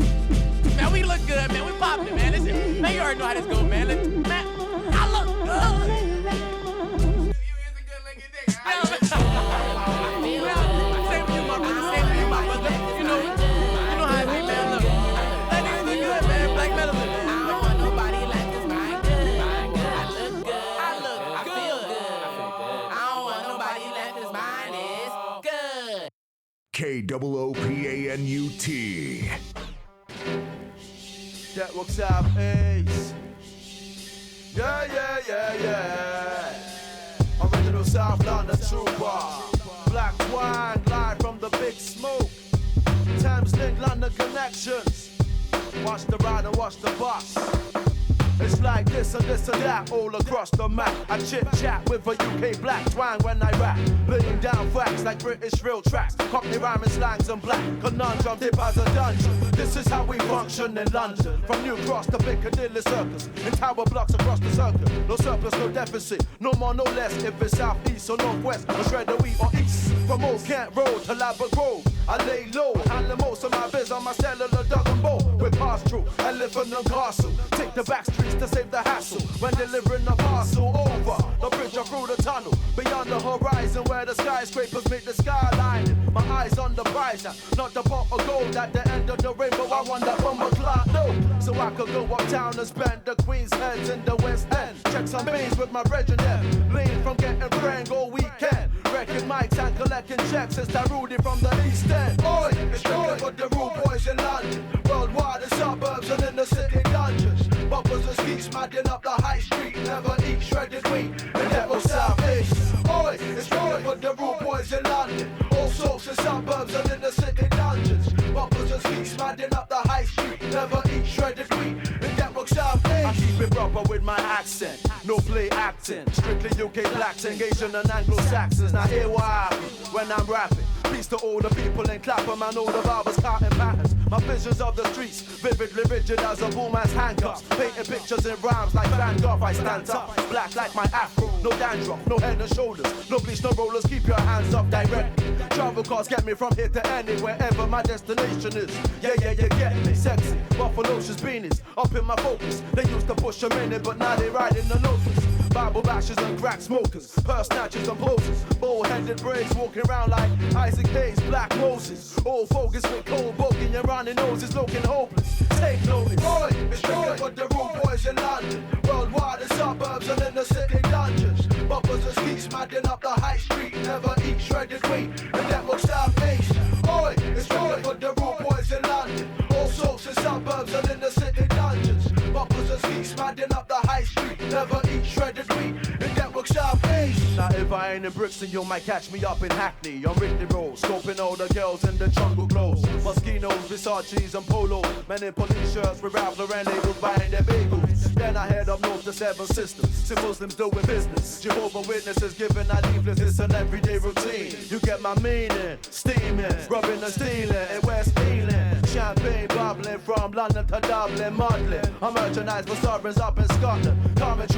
[SPEAKER 14] Man, we look good, man. We popping it, man. Listen, man, you already know how this go, man. Man, I look good.
[SPEAKER 3] KOOPANUT.
[SPEAKER 15] Dettwork's out Ace. Yeah. Original South London trooper. Blak Twang live from the Big Smoke. Thames Link London connections. Watch the ride and watch the bus. It's like this and this and that all across the map. I chit chat with a UK Blak Twang when I rap, laying down facts like British real tracks. Cockney rhyming slangs and black conundrum dip as a dungeon. This is how we function in London. From New Cross to Piccadilly Circus, in tower blocks across the circuit. No surplus, no deficit, no more, no less. If it's south, east or northwest, or shredder wheat or east. From Old Kent Road to Labra Grove, I lay low, handling most of my biz on my cellular dog and bow. We pass through, I live in the castle. Take the back streets to save the hassle. When delivering a parcel over the bridge or through the tunnel, beyond the horizon where the skyscrapers meet the skyline. My eyes on the prize now, not the pot of gold at the end of the rainbow. I want that from a clock, no. So I could go uptown and spend the Queen's heads in the West End. Check some beans with my regiment, lean from getting frank all weekend. Wrecking mics and collecting checks since I Rudy from the East End. Oi, it's looking for the rude boys in London, worldwide in suburbs and in the city dungeons. Bumpers and skeets smadding up the high street, never eat shredded wheat. And that was Southeast. Oi, it's looking for the rude boys in London, all sorts in suburbs and in the city dungeons. Bumpers and skeets smadding up the high street, never eat shredded wheat. And that was Southeast. I keep it proper with my accent, no play acting. Strictly UK blacks, Asian and Anglo-Saxons. Now hear what happens when I'm rapping. Peace to all the people in Clapham and all the barbers cutting patterns. My visions of the streets, vividly rigid as a bullman's handcuffs. Painting pictures in rhymes like Van Gogh. I stand up, black like my afro. No dandruff, no head and shoulders, no bleach, no rollers. Keep your hands up directly. Travel cars get me from here to anywhere, wherever my destination is. Yeah, you get me. Sexy, Buffalo's beanies, up in my focus. They used to push a minute, but now they ride in the Lotus. Bible bashers and crack smokers, purse snatchers and posers, bull-headed braids walking around like Isaac Hayes, Black Moses. All focus with cold bogey and running noses looking hopeless. Take notice. Boy, it's looking for the rude boys in London, worldwide in suburbs and in the city dungeons. Bumpers and skeets smadding up the high street, never eat shredded wheat. And that was Southeast. Boy, it's looking for the rude boys in London, all sorts in suburbs and in the city dungeons. Bumpers and skeets smadding up the high street, never eat shredded wheat. And that was Southeast. Now if I Staying in Brixton, you might catch me up in Hackney. On Ridley Road, scoping all the girls in the jungle clothes. Moschino's, Versace's and Polo. Men in police shirts with Ralph Lauren labels buying their bagels. Then I head up north to Seven Sisters. See Muslims doing business. Jehovah Witnesses giving out leaflets. It's an everyday routine. You get my meaning. Steaming, rubbing and stealing. In West Ealing. Champagne bubbling from London to Dublin. Muddling. I merchandise for sovereigns up in Scotland. Coming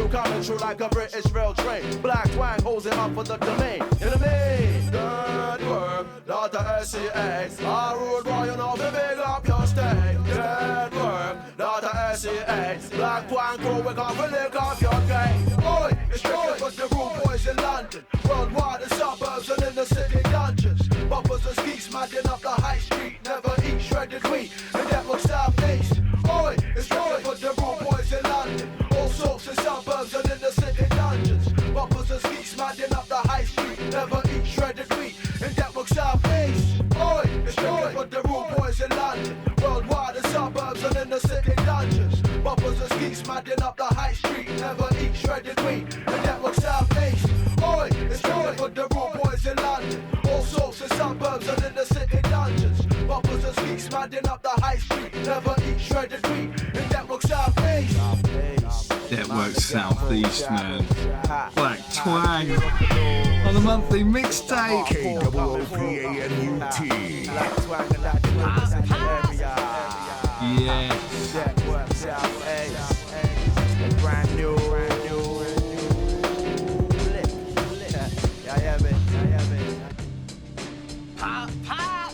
[SPEAKER 15] true like a British rail train. Black Twang holds it up for the domain. You know what I mean? Dettwork, not the SCA. I ruled Ryan off to big up your state. Dettwork, not the SCA. Black Twang crew, we got to lick off your game. Oi, it's strictly for the rude boys in London. Worldwide in suburbs and in the city dungeons. Bumpers and skis smacking up the high street. Never eat shredded wheat. And that looks southeast. Oi, it's strictly for the rude boys in London. All sorts in suburbs and in the city dungeons. Bumpers and skis smacking up the high street. Never eat shredded wheat. And that looks southeast. Oi, it's strictly for the rude boys in London. Worldwide in suburbs and in the city dungeons. Bumpers and skis smacking up the high street. Never eat shredded wheat. And that looks southeast. Oi, it's strictly for the rude boys in London. All sorts in suburbs and in the city dungeons. Bumpers and skis smacking up the high street. Never eat shredded wheat. And that looks southeast.
[SPEAKER 1] Dettwork Southeast, man. Blak Twang on the monthly mixtape.
[SPEAKER 3] KOOPS.
[SPEAKER 1] Yes.
[SPEAKER 15] Dettwork Southeast. Brand new. Yeah, man.
[SPEAKER 13] Pop, pop.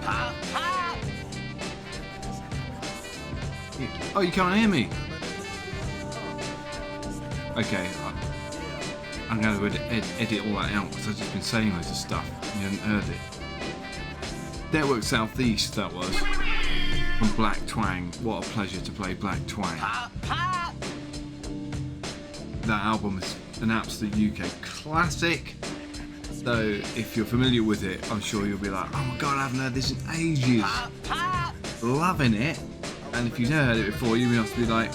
[SPEAKER 13] Pop, pop.
[SPEAKER 1] Oh, you can't hear me? Okay, I'm going to edit all that out because I've just been saying loads of stuff and you haven't heard it. Dettwork Southeast, that was. From Blak Twang. What a pleasure to play Blak Twang. That album is an absolute UK classic. So if you're familiar with it, I'm sure you'll be like, oh my god, I haven't heard this in ages. Loving it. And if you've never heard it before, you must be like,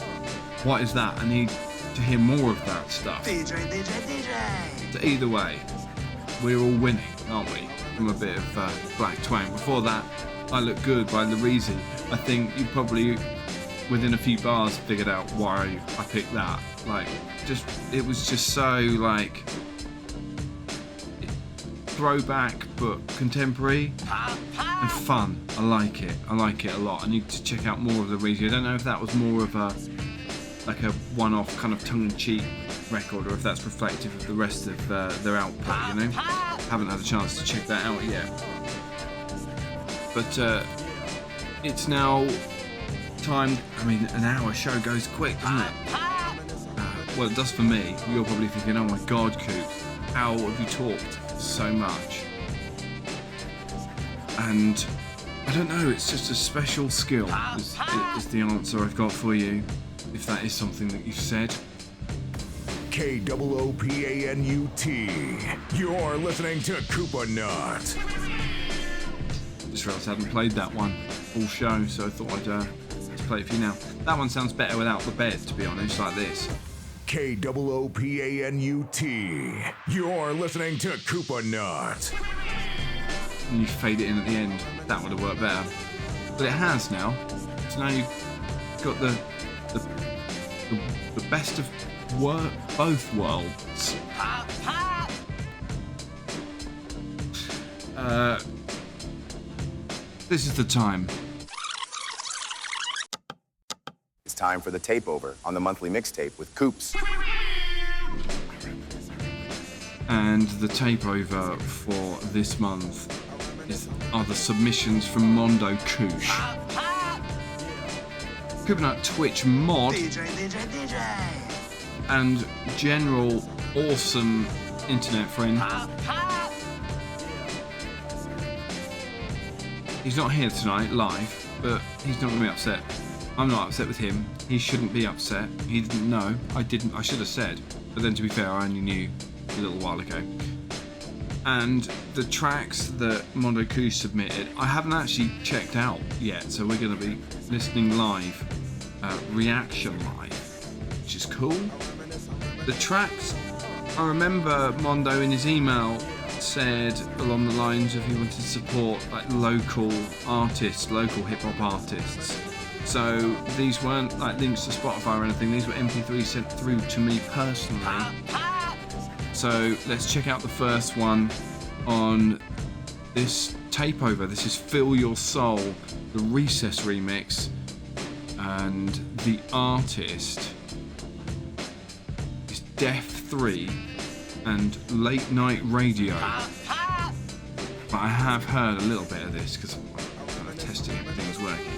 [SPEAKER 1] what is that? I need to hear more of that stuff.
[SPEAKER 3] DJ.
[SPEAKER 1] So either way, we're all winning, aren't we? From a bit of Blak Twang. Before that, I Look Good by Reezy. I think you probably, within a few bars, figured out why I picked that. Like, it was just so like throwback but contemporary and fun. I like it a lot. I need to check out more of the Reezy. I don't know if that was more of a one-off kind of tongue-in-cheek record or if that's reflective of the rest of their output, you know? Haven't had a chance to check that out yet. But it's now time. I mean, an hour show goes quick, doesn't it? Well, it does for me. You're probably thinking, oh my god, Koops, how have you talked so much? And I don't know, it's just a special skill is the answer I've got for you, if that is something that you've said.
[SPEAKER 3] KOOPS. You're listening to Koopa Nut.
[SPEAKER 1] Just realised I hadn't played that one all show, so I thought I'd just play it for you now. That one sounds better without the bed, to be honest, like this.
[SPEAKER 3] KOOPS. You're listening to Koopa Nut.
[SPEAKER 1] And you fade it in at the end, that would have worked better. But it has now. So now you've got the best of both worlds. This is the time.
[SPEAKER 16] It's time for the tapeover on the monthly mixtape with KOOPS.
[SPEAKER 1] And the tapeover for this month are the submissions from Mondo Koosh. Koopa Nut Twitch mod and general awesome internet friend. He's not here tonight live, but he's not going to be upset. I'm not upset with him. He shouldn't be upset. He didn't know. I should have said. But then to be fair, I only knew a little while ago. And the tracks that Mondo Coup submitted, I haven't actually checked out yet, so we're going to be listening live, reaction live, which is cool. The tracks, I remember Mondo in his email said along the lines of he wanted to support like local artists, local hip-hop artists. So these weren't like links to Spotify or anything, these were MP3s sent through to me personally. So let's check out the first one on this tapeover. This is Feel Your Soul, the Recess remix, and the artist is Def 3 and Late Night Radio. But I have heard a little bit of this because I'm kind of testing it, everything was working.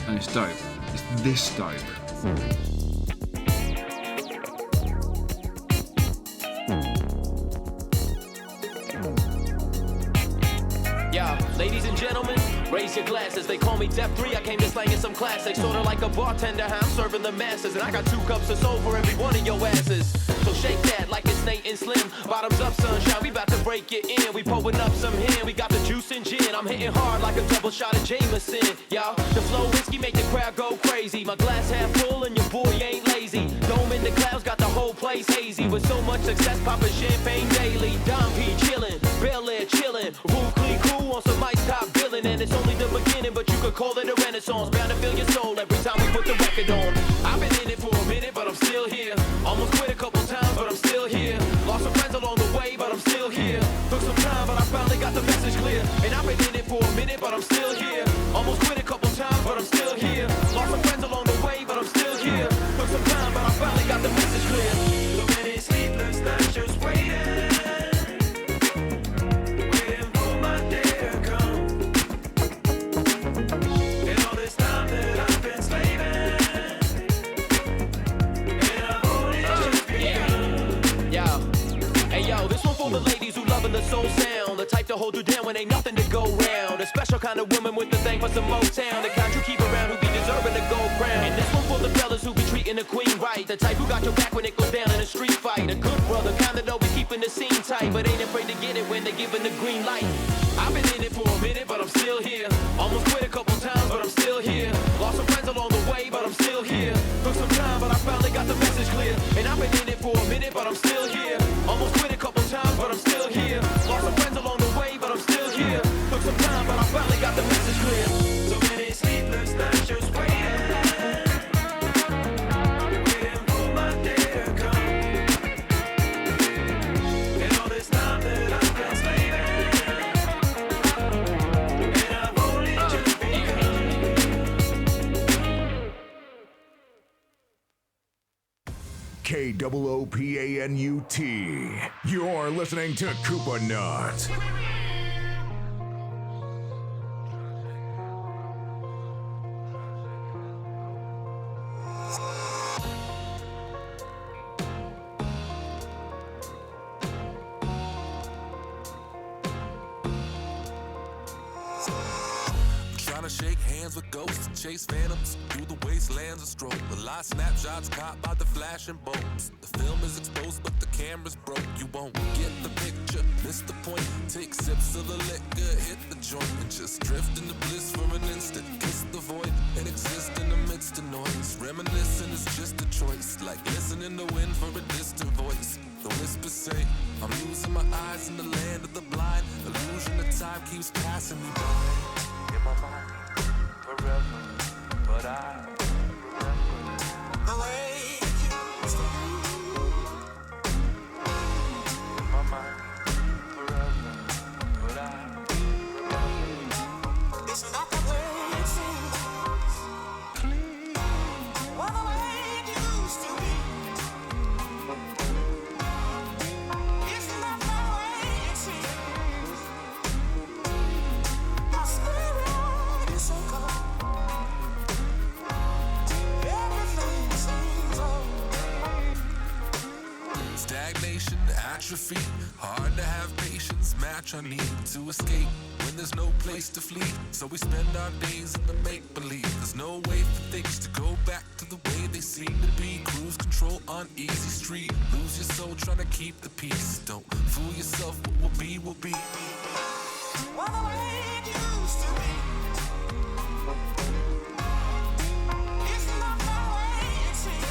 [SPEAKER 1] And it's dope. It's this dope.
[SPEAKER 17] Ladies and gentlemen, raise your glasses. They call me Def 3, I came to slang in some classics. Sorta like a bartender, how I'm serving the masses. And I got 2 cups of soul for every one of your asses. So shake that like it's Nate and Slim. Bottoms up, sunshine, we about to break it in. We pulling up some hen, we got the juice and gin. I'm hitting hard like a double shot of Jameson. Y'all, the flow whiskey make the crowd go crazy. My glass half full and your boy ain't lazy. Dome in the clouds got the whole place hazy. With so much success, popping champagne daily. Dom P chillin', Bel Air chillin', Rule Clee cool on some ice top billin'. And it's only the beginning, but you could call it a renaissance. Bound to feel your soul every time we put the record on. I've been in it for a minute, but I'm still here. Almost quit a couple times, but I'm still here. Lost some friends along the way, but I'm still here. Took some time, but I finally got the message clear. And I've been in it for a minute, but I'm still here. Almost quit a couple times, but I'm still here. Lost some friends along the way, but I'm still here. Took some time, but I finally got the message clear. So many sleepless nights just waiting. The ladies who loving the soul sound, the type to hold you down when ain't nothing to go round. A special kind of woman with the thing for some Motown, the kind you keep around who be deserving the gold crown. And this one for the fellas who be treating the queen right, the type who got your back when it goes down in a street fight. A good brother, kind that always keeping the scene tight, but ain't afraid to get it when they giving the green light. I've been in it for a minute, but I'm still here. Almost quit a couple times, but I'm still here. Lost some friends along the way, but I'm still here. Took some time, but I finally got the message clear. And I've been in it for a minute, but I'm still here. Almost quit a couple times, but I'm still here. Lost some friends along the way, but I'm still here. Took some time, but I finally got the message clear. So many sleepless nights just waiting. Waiting for my day to come. And all this time that I've been slaving, and I've only just
[SPEAKER 18] KOOPANUT. You're listening to Koopa Nut.
[SPEAKER 19] Trying to shake hands with ghosts, chase phantoms through the wastelands of stroke. The last snapshots caught by the flashing bolts. The film is exposed, but the camera's broke. You won't get the picture, miss the point. Take sips of the liquor, hit the joint, and just drift into bliss for an instant. Kiss the void and exist in the midst of noise. Reminiscing is just a choice, like listening to wind for a distant voice. The whispers say, I'm losing my eyes in the land of the blind. Illusion of time keeps passing me by. In my mind, forever, but I remember the way you used to be. In my mind, forever, but I remember. It's not the way it seems. Please, or the way it used to be. It's not the way it seems. My spirit is so cold. Everything seems old. Stagnation, atrophy. Hard to have patience, match our need to escape. When when there's no place to flee. So we spend our days in the make-believe. There's no way for things to go back to the way they seem to be. Cruise control on easy street. Lose your soul trying to keep the peace. Don't fool yourself, what will be, will be.
[SPEAKER 3] Well, the way it used to be. It's not the way it seems.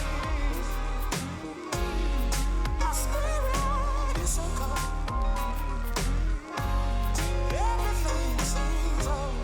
[SPEAKER 3] My spirit is so cold. Everything seems old.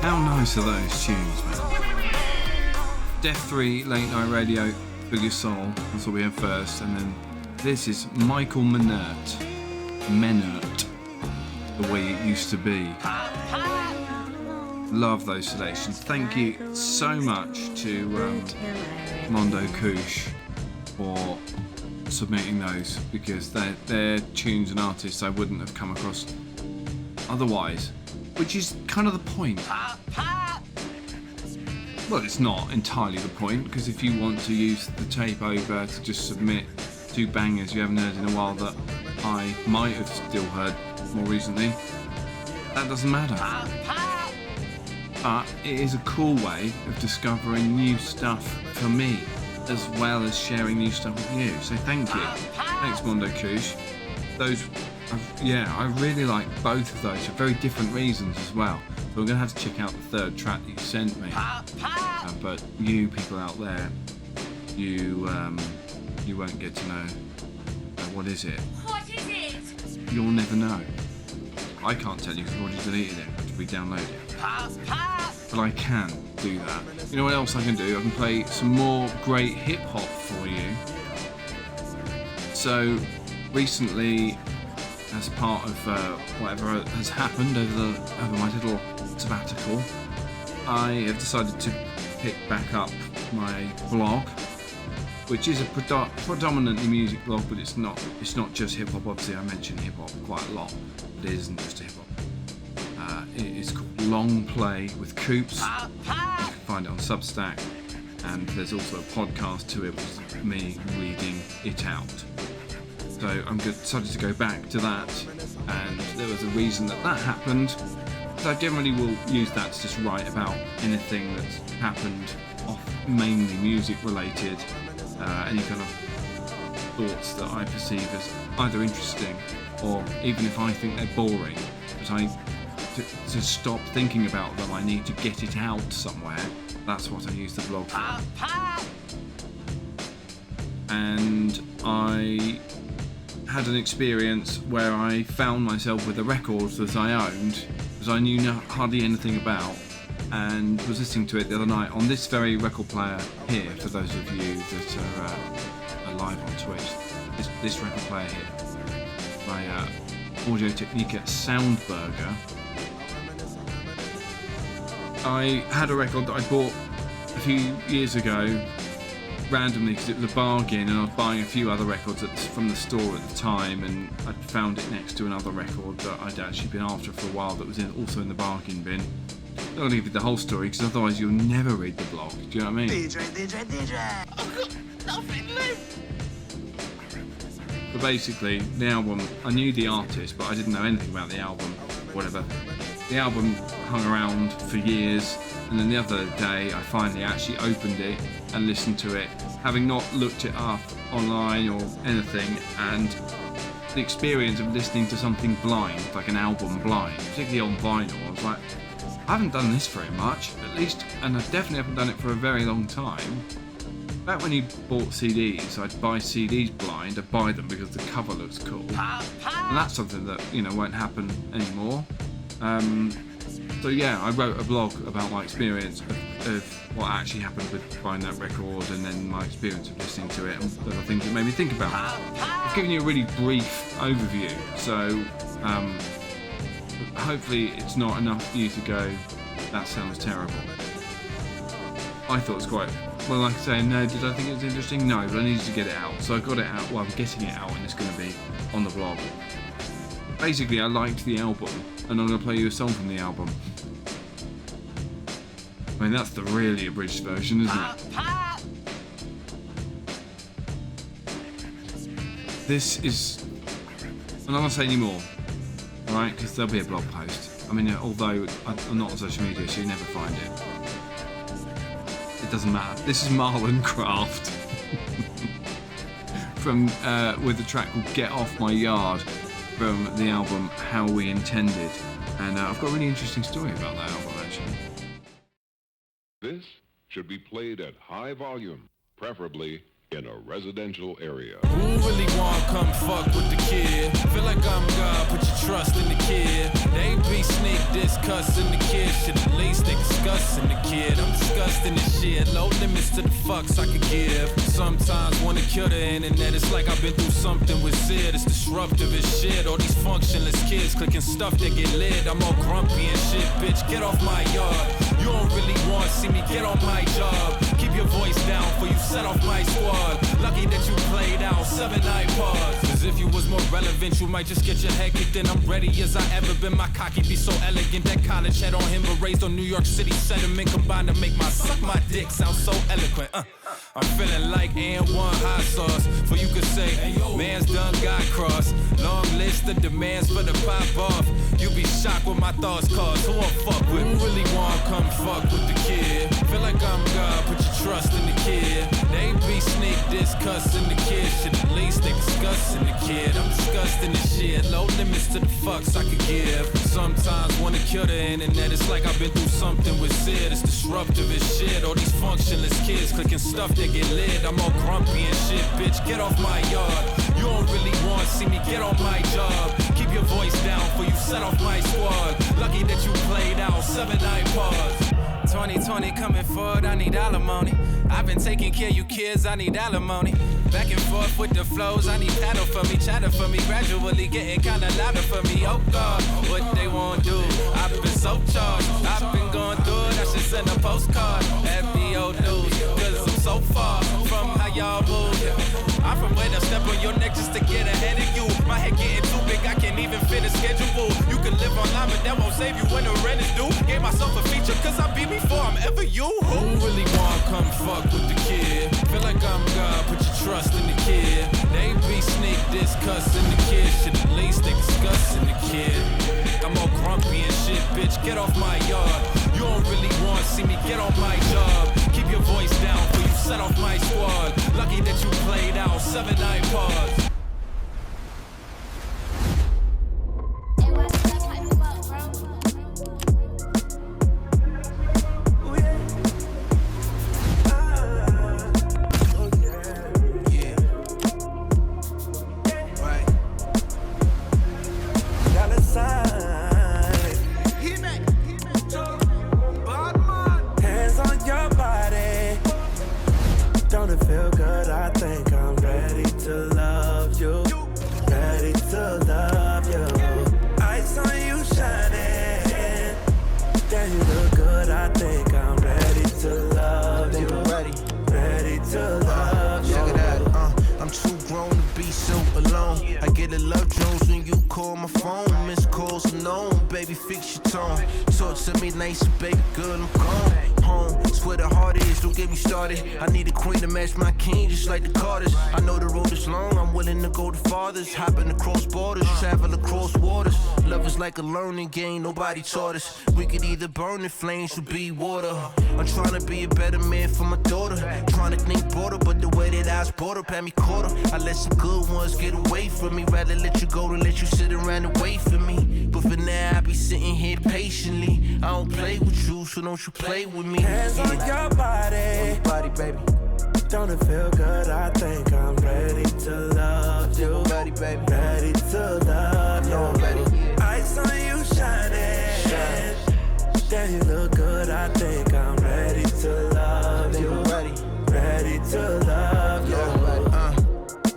[SPEAKER 1] How nice are those tunes, man? Def 3, Late Night Radio, For Your Soul, that's what we have first, and then this is Michael Menert, The Way It Used to Be. Love those selections. Thank you so much to Mondo Koosh for submitting those, because they're tunes and artists I wouldn't have come across otherwise, which is kind of the point. Well, it's not entirely the point, because if you want to use the tape over to just submit two bangers you haven't heard in a while that I might have still heard more recently, that doesn't matter. But it is a cool way of discovering new stuff for me, as well as sharing new stuff with you. So thank you. Thanks, Mondo Koosh. Those, I really like both of those for very different reasons as well. So we're going to have to check out the third track that you sent me. But you people out there, you won't get to know. What is it?
[SPEAKER 20] What is it?
[SPEAKER 1] You'll never know. I can't tell you because I've already deleted it to re-download it. But I can do that. You know what else I can do? I can play some more great hip-hop for you. So, recently, as part of whatever has happened over my little sabbatical, I have decided to pick back up my blog, which is a predominantly music blog, but it's not just hip-hop. Obviously, I mention hip-hop quite a lot, but it isn't just hip-hop. It's called Long Play with KOOPS. You can find it on Substack, and there's also a podcast to it, which is me reading it out. So I'm decided to go back to that, and there was a reason that happened. So I generally will use that to just write about anything that's happened, mainly music related, any kind of thoughts that I perceive as either interesting or even if I think they're boring, but to stop thinking about them, I need to get it out somewhere. That's what I use the blog for. And I had an experience where I found myself with a record that I owned, that I knew hardly anything about, and was listening to it the other night on this very record player here, for those of you that are live on Twitch. This record player here, my Audio Technica Soundburger. I had a record that I bought a few years ago randomly because it was a bargain, and I was buying a few other records from the store at the time, and I found it next to another record that I'd actually been after for a while that was also in the bargain bin. I'll give you the whole story because otherwise you'll never read the blog. Do you know what I mean?
[SPEAKER 11] DJ. I've got nothing left.
[SPEAKER 1] But basically, the album, I knew the artist, but I didn't know anything about the album, whatever. the album hung around for years, and then the other day I finally actually opened it and listened to it, having not looked it up online or anything, and the experience of listening to something blind, like an album blind, particularly on vinyl, I was like, I haven't done this very much, at least, and I definitely haven't done it for a very long time. Back when you bought CDs, I'd buy CDs blind, I'd buy them because the cover looks cool. And that's something that, won't happen anymore. So yeah, I wrote a blog about my experience of what actually happened with buying that record, and then my experience of listening to it and other things that made me think about it. I've given you a really brief overview, so hopefully it's not enough for you to go, that sounds terrible. I thought it was quite, well, like I say, no, did I think it was interesting? No, but I needed to get it out. So I got it out, well, I'm getting it out, and it's going to be on the blog. Basically, I liked the album, and I'm going to play you a song from the album. I mean, that's the really abridged version, isn't it? This is, I'm not going to say any more, alright, because there'll be a blog post. I mean, although I'm not on social media, so you never find it. It doesn't matter. This is Marlon Craft from with a track called Get Off My Yard from the album How We Intended, and I've got a really interesting story about that album actually.
[SPEAKER 18] This should be played at high volume, preferably in a residential area.
[SPEAKER 10] Who really want come fuck with the kid? Feel like I'm God, put your trust in the kid. They be sneak discussing the kid. Shit, at least they discussing the kid. I'm disgusting this shit. Low limits to the fucks I could give. Sometimes wanna kill the internet. It's like I've been through something with Sid. It's disruptive as shit. All these functionless kids clicking stuff that get lit. I'm all grumpy and shit, bitch. Get off my yard. You don't really want to see me get on my job. Keep your voice down for you set off my squad. Lucky that you played out 7 iPods. Cause if you was more relevant, you might just get your head kicked in. I'm ready as I ever been. My cocky be so elegant. That college head on him, but raised on New York City sentiment. Combined to make my suck my dick sound so eloquent. I'm feeling like and one hot sauce. For you could say, man's done got crossed. Long list of demands for the pop off. You be shocked what my thoughts cause. Who won't fuck with? Who really want come fuck with the kid? Feel like I'm God, put your trust in the kid. They be sneak discussing the kid. Shit, at least they discussing the kid. I'm disgusting this shit. Low limits to the fucks I could give. Sometimes wanna kill the internet. It's like I've been through something with Sid. It's disruptive as shit. All these functionless kids clicking stuff that get lit. I'm all grumpy and shit, bitch. Get off my yard. You don't really want to see me get on my job. Keep your voice down for you set off my squad. Lucky that you played out 7 iPods. 2020 coming forward, I need alimony. I've been taking care of you kids, I need alimony. Back and forth with the flows, I need paddle for me, chatter for me. Gradually getting kinda louder for me. Oh God, what they won't do. I've been so charged, I've been going through it. I should send a postcard, FBO news. Cause I'm so far from how y'all move. I'm from where they step on your neck just to get ahead of you. My head getting too big, I can't even fit a schedule. You can live online, but that won't save you when the rent is due. Gave myself a feature, cause I beat before I'm ever you. Who really want come fuck with the kid? Feel like I'm God, put your trust in the kid. They be sneak discussing the kid. Shit, at least they discussing the kid. I'm all grumpy and shit, bitch. Get off my yard. You don't really want to see me get on my job. Keep your voice down for you set off my squad. Lucky that you played out 7 iPods.
[SPEAKER 15] Baby
[SPEAKER 20] fix your tone. Talk to me nice, baby girl, I'm gone. Home, it's where the heart is, don't get me started. I need a queen to match my king, just like the Carters. I know the road is long, I'm willing to go the farthest. Hopping across borders, travel across waters. Love is like a learning game, nobody taught us. We could either burn in flames or be water. I'm trying to be a better man for my daughter. Trying to think broader, but the way that I was brought up had me caught up. I let some good ones get away from me. Rather let you go than let you sit around and wait for me. But for now, I be sitting here patiently. I don't play with you, so don't you play with me.
[SPEAKER 21] Hands on your body,
[SPEAKER 20] baby.
[SPEAKER 21] Don't it feel good? I think I'm ready to love you.
[SPEAKER 20] Ready, baby.
[SPEAKER 21] Ready to love you.
[SPEAKER 20] Ready.
[SPEAKER 21] Ice on you shining. Damn, you look good. I think I'm ready to love you. Ready to love you.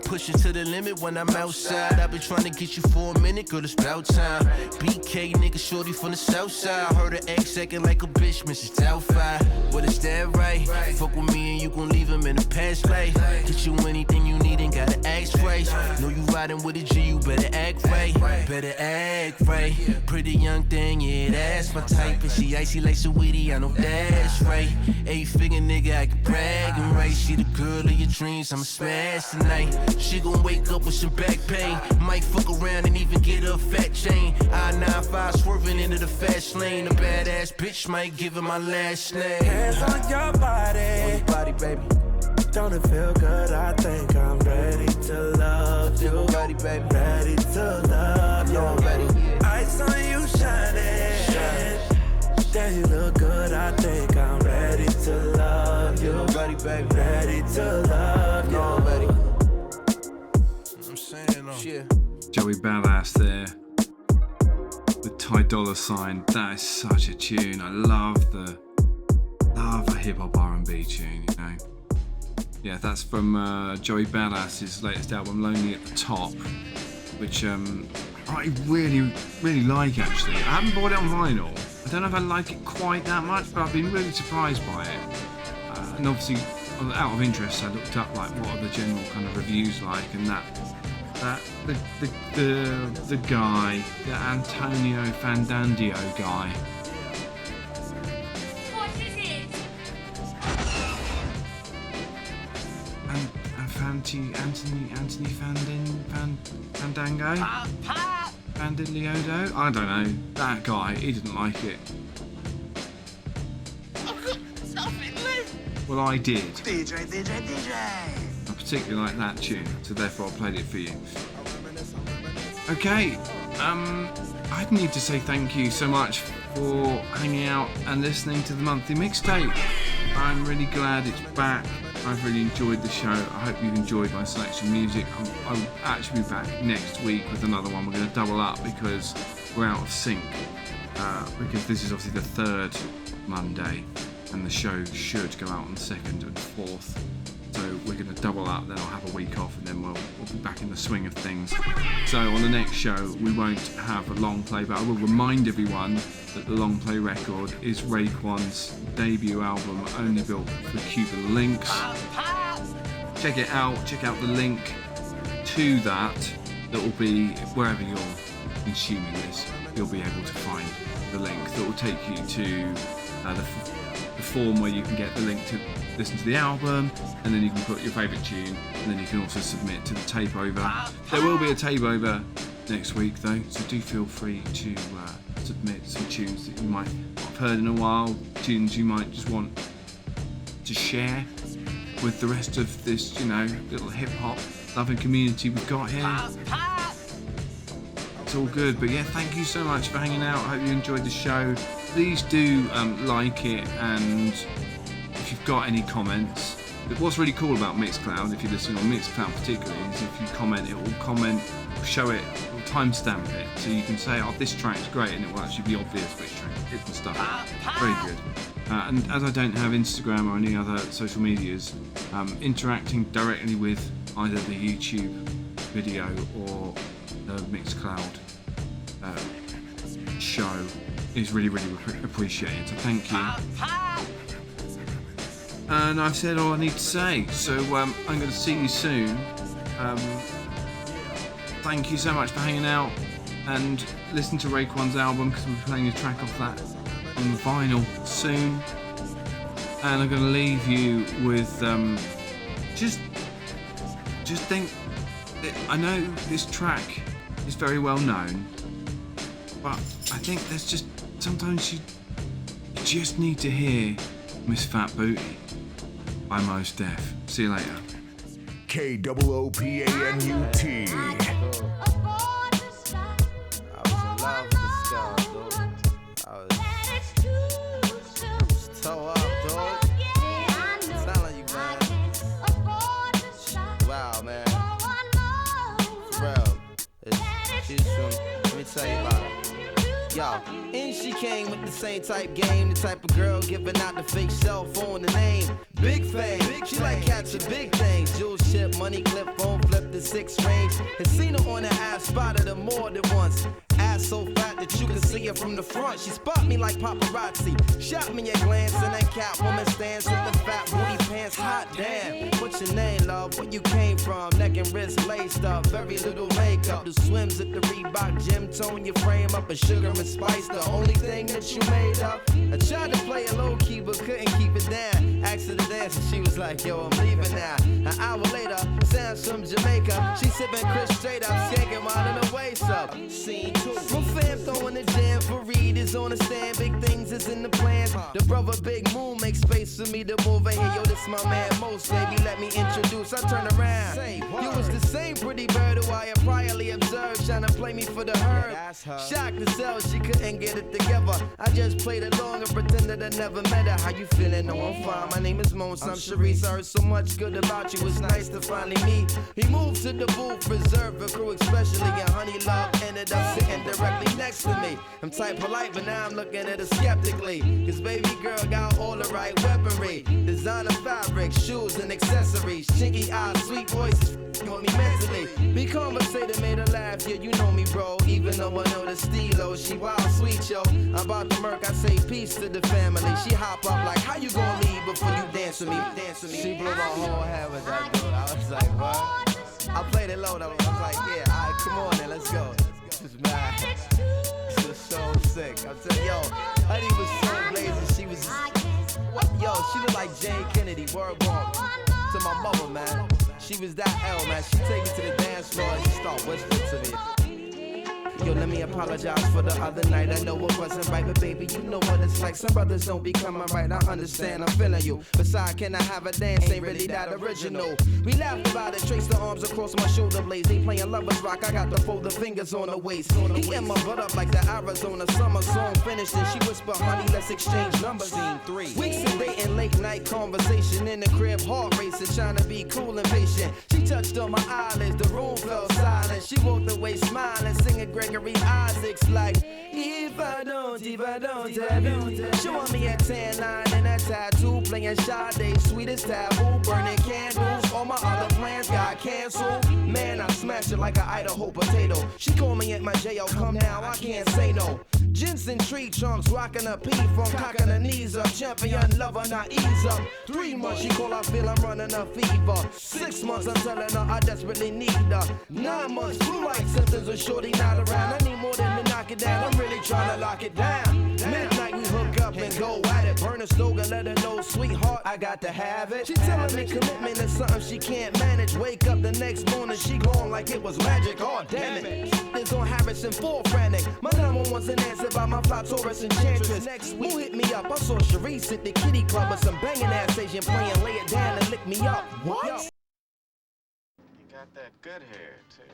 [SPEAKER 20] Pushing to the limit when I'm outside. I've been trying to get you for a minute, girl, it's about time. BK, nigga, shorty from the south side. Heard her ex acting like a bitch, Mrs. Doubtfire. But is that right? Fuck with me and you gon' leave him in the past life. Get you anything you need and gotta ask right. Know you riding with a G, you better act right. Better act right. Pretty young thing, yeah, that's my type. And she icy like Saweetie, I know that's right. 8-figure nigga, I can brag and right. She the girl of your dreams, I'ma smash tonight. She gon' wake up with some back pain. Might fuck around and even get a fat chain. I-95 swerving into the fast lane. A badass bitch might give her my last name.
[SPEAKER 21] Hands on your body,
[SPEAKER 20] baby.
[SPEAKER 21] Don't it feel good? I think I'm ready to love you.
[SPEAKER 20] Ready, baby.
[SPEAKER 21] Ready to love you.
[SPEAKER 20] Ready.
[SPEAKER 21] Ice on you shining. Damn, you look good. I think I'm ready to love you.
[SPEAKER 20] Ready, baby.
[SPEAKER 21] Ready to love you.
[SPEAKER 20] Ready.
[SPEAKER 1] Joey Badass there with Dolla sign. That is such a tune. I love a hip hop R&B tune, you know. Yeah, that's from Joey Badass's latest album, Lonely at the Top, which I really, really like actually. I haven't bought it on vinyl. I don't know if I like it quite that much, but I've been really surprised by it. And obviously, out of interest, I looked up like what are the general kind of reviews like, and the guy, the Antonio Fandandio guy.
[SPEAKER 22] What is it?
[SPEAKER 1] Anthony Fandango? Fandiliodo? I don't know. That guy, he didn't like it.
[SPEAKER 11] I've got nothing left.
[SPEAKER 1] Well, I did.
[SPEAKER 11] DJ.
[SPEAKER 1] I particularly like that tune, so therefore I played it for you. Okay, I need to say thank you so much for hanging out and listening to the monthly mixtape. I'm really glad it's back. I've really enjoyed the show. I hope you've enjoyed my selection of music. I'll actually be back next week with another one. We're going to double up because we're out of sync. Because this is obviously the third Monday and the show should go out on the 2nd and 4th. So we're going to double up, then I'll have a week off and then we'll be back in the swing of things. So on the next show we won't have a long play, but I will remind everyone that the long play record is Raekwon's debut album, Only Built for Cuban Links. Check it out, check out the link to that will be wherever you're consuming this. You'll be able to find the link that will take you to the form where you can get the link to listen to the album, and then you can put your favourite tune, and then you can also submit to the tape over. There will be a tape over next week though, so do feel free to submit some tunes that you might not have heard in a while, tunes you might just want to share with the rest of this, you know, little hip-hop loving community we've got here. It's all good, but yeah, thank you so much for hanging out. I hope you enjoyed the show. Please do like it, and if you've got any comments, what's really cool about Mixcloud, if you're listening on Mixcloud particularly, is if you comment, it will show it, it will timestamp it, so you can say, oh, this track's great, and it will actually be obvious which track it is and stuff. Very good. And as I don't have Instagram or any other social medias, interacting directly with either the YouTube video or the Mixcloud show is really, really appreciated, so thank you. And I've said all I need to say, so I'm going to see you soon. Thank you so much for hanging out, and listen to Raekwon's album because we'll be playing a track off that on vinyl soon. And I'm going to leave you with just think. I know this track is very well known, but I think there's just sometimes you just need to hear Miss Fat Booty by Mos Def. See you later.
[SPEAKER 3] KOOPANUT.
[SPEAKER 2] Toe up, dog. I'm telling you, man. Wow, man. Bro, she's from, let me tell you about it. Yo, and she came with the same type game, the type of girl giving out the fake cell phone, the name. Big fame, she like catching big things. Jewel ship, money clip, phone flip the 6 range. Had seen her on the ass, spotted her more than once. Ass so fat that you can see her from the front. She spot me like paparazzi. Shot me a glance and that Catwoman stands with the fat booty pants. Hot damn. What's your name, love? Where you came from? Neck and wrist laced up. Very little makeup. The swims at the Reebok gym. Tone your frame up. A sugar and spice. The only thing that you made up. I tried to play it low key but couldn't keep it down. Asked her to dance and she was like, yo, I'm leaving now. An hour later, Sam's from Jamaica. She sipping Chris straight up. Skanking while the waist up. Scene 2. My fam throwing the jam for Reed is on the stand. Big things is in the plans. The brother Big Moon makes space for me to move in here. Yo, this my man Mos, baby. Let me introduce. I turn around. You was the same pretty bird who I had priorly observed, trying to play me for the herd. Shocked to sell, she couldn't get it together. I just played along and pretended I never met her. How you feeling? No, I'm fine. My name is Mos. I'm Sharice. I heard so much good about you. It's nice to finally meet. He moved to the booth, reserved for crew, especially and Honey Love ended up sitting directly next to me. I'm type polite, but now I'm looking at her skeptically. Cause baby girl got all the right weaponry. Designer fabric, shoes and accessories. Chinky eyes, sweet voices, with me mentally. Be conversated, made her laugh, yeah, you know me, bro. Even though I know the stilo, she wild sweet, yo. I'm about to murk, I say peace to the family. She hop up like, how you gonna leave before you dance with me? Dance with me. She blew my whole head with that dude. I was like, what? I played it low though. I was like, yeah, alright, come on then, let's go. This is mad. This is so sick. I'm telling yo, Honey was so blazing. She was, yo, she looked like Jane Kennedy. Word bomb to my mother, man. She was that L, man. She take me to the dance floor and she start whispering to me. Yo, let me apologize for the other night. I know it wasn't right, but baby, you know what it's like. Some brothers don't be coming right. I understand, I'm feeling you. Besides, can I have a dance? Ain't really that original. We laughed about it, traced the arms across my shoulder blades. They playing lovers rock, I got to fold the fingers on the waist. He in my butt up like the Arizona summer song finished. And she whispered, honey, let's exchange numbers. Scene 3. Weeks and dating, late night conversation in the crib, heart racing, trying to be cool and patient. She touched on my eyelids, the room fell silent. She walked away smiling, singing Gregory Isaacs like, if I don't, have you. Showing me a tan line and a tattoo, playing Sade, sweetest taboo, burning candles. All my other plans got canceled. Man, I smashed it like an Idaho potato. She called me at my jail, come now, I can't say no. Jensen tree trunks, rocking a pee from cocking her knees up. Champion lover, not ease up. 3 months, she call, I feel I'm running a fever. 6 months, I'm telling her I desperately need her. 9 months, flu-like symptoms with shorty not around. I need more than to knock it down, I'm really trying to lock it down. Midnight, we hook up and go at it. Burn a slogan, let her know, sweetheart, I got to have it. She telling me commitment is something she can't manage. Wake up the next morning, she gone like it was magic. Oh, damn it. It's on Harrison, full frantic. My number wasn't answered by my fly Taurus enchantress. Next week, who hit me up? I saw Sharice at the kitty club with some banging ass Asian playing Lay It Down and Lick Me Up. What? Yo. You got that good hair, too.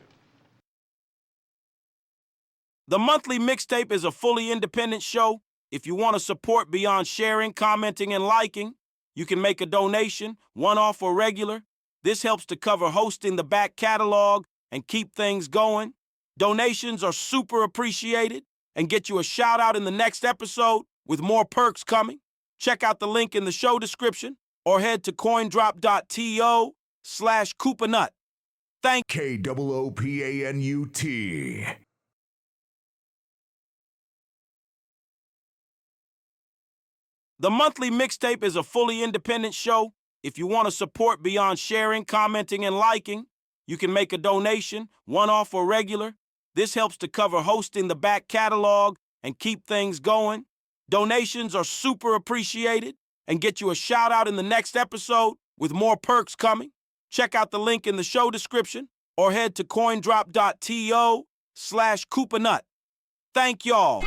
[SPEAKER 12] The Monthly Mixtape is a fully independent show. If you want to support beyond sharing, commenting, and liking, you can make a donation, one-off or regular. This helps to cover hosting the back catalog and keep things going. Donations are super appreciated and get you a shout-out in the next episode with more perks coming. Check out the link in the show description or head to coindrop.to/Koopanut. Thank
[SPEAKER 3] KOOPANUT.
[SPEAKER 12] The Monthly Mixtape is a fully independent show. If you want to support beyond sharing, commenting, and liking, you can make a donation, one-off or regular. This helps to cover hosting the back catalog and keep things going. Donations are super appreciated and get you a shout out in the next episode with more perks coming. Check out the link in the show description or head to coindrop.to/Koopanut. Thank y'all.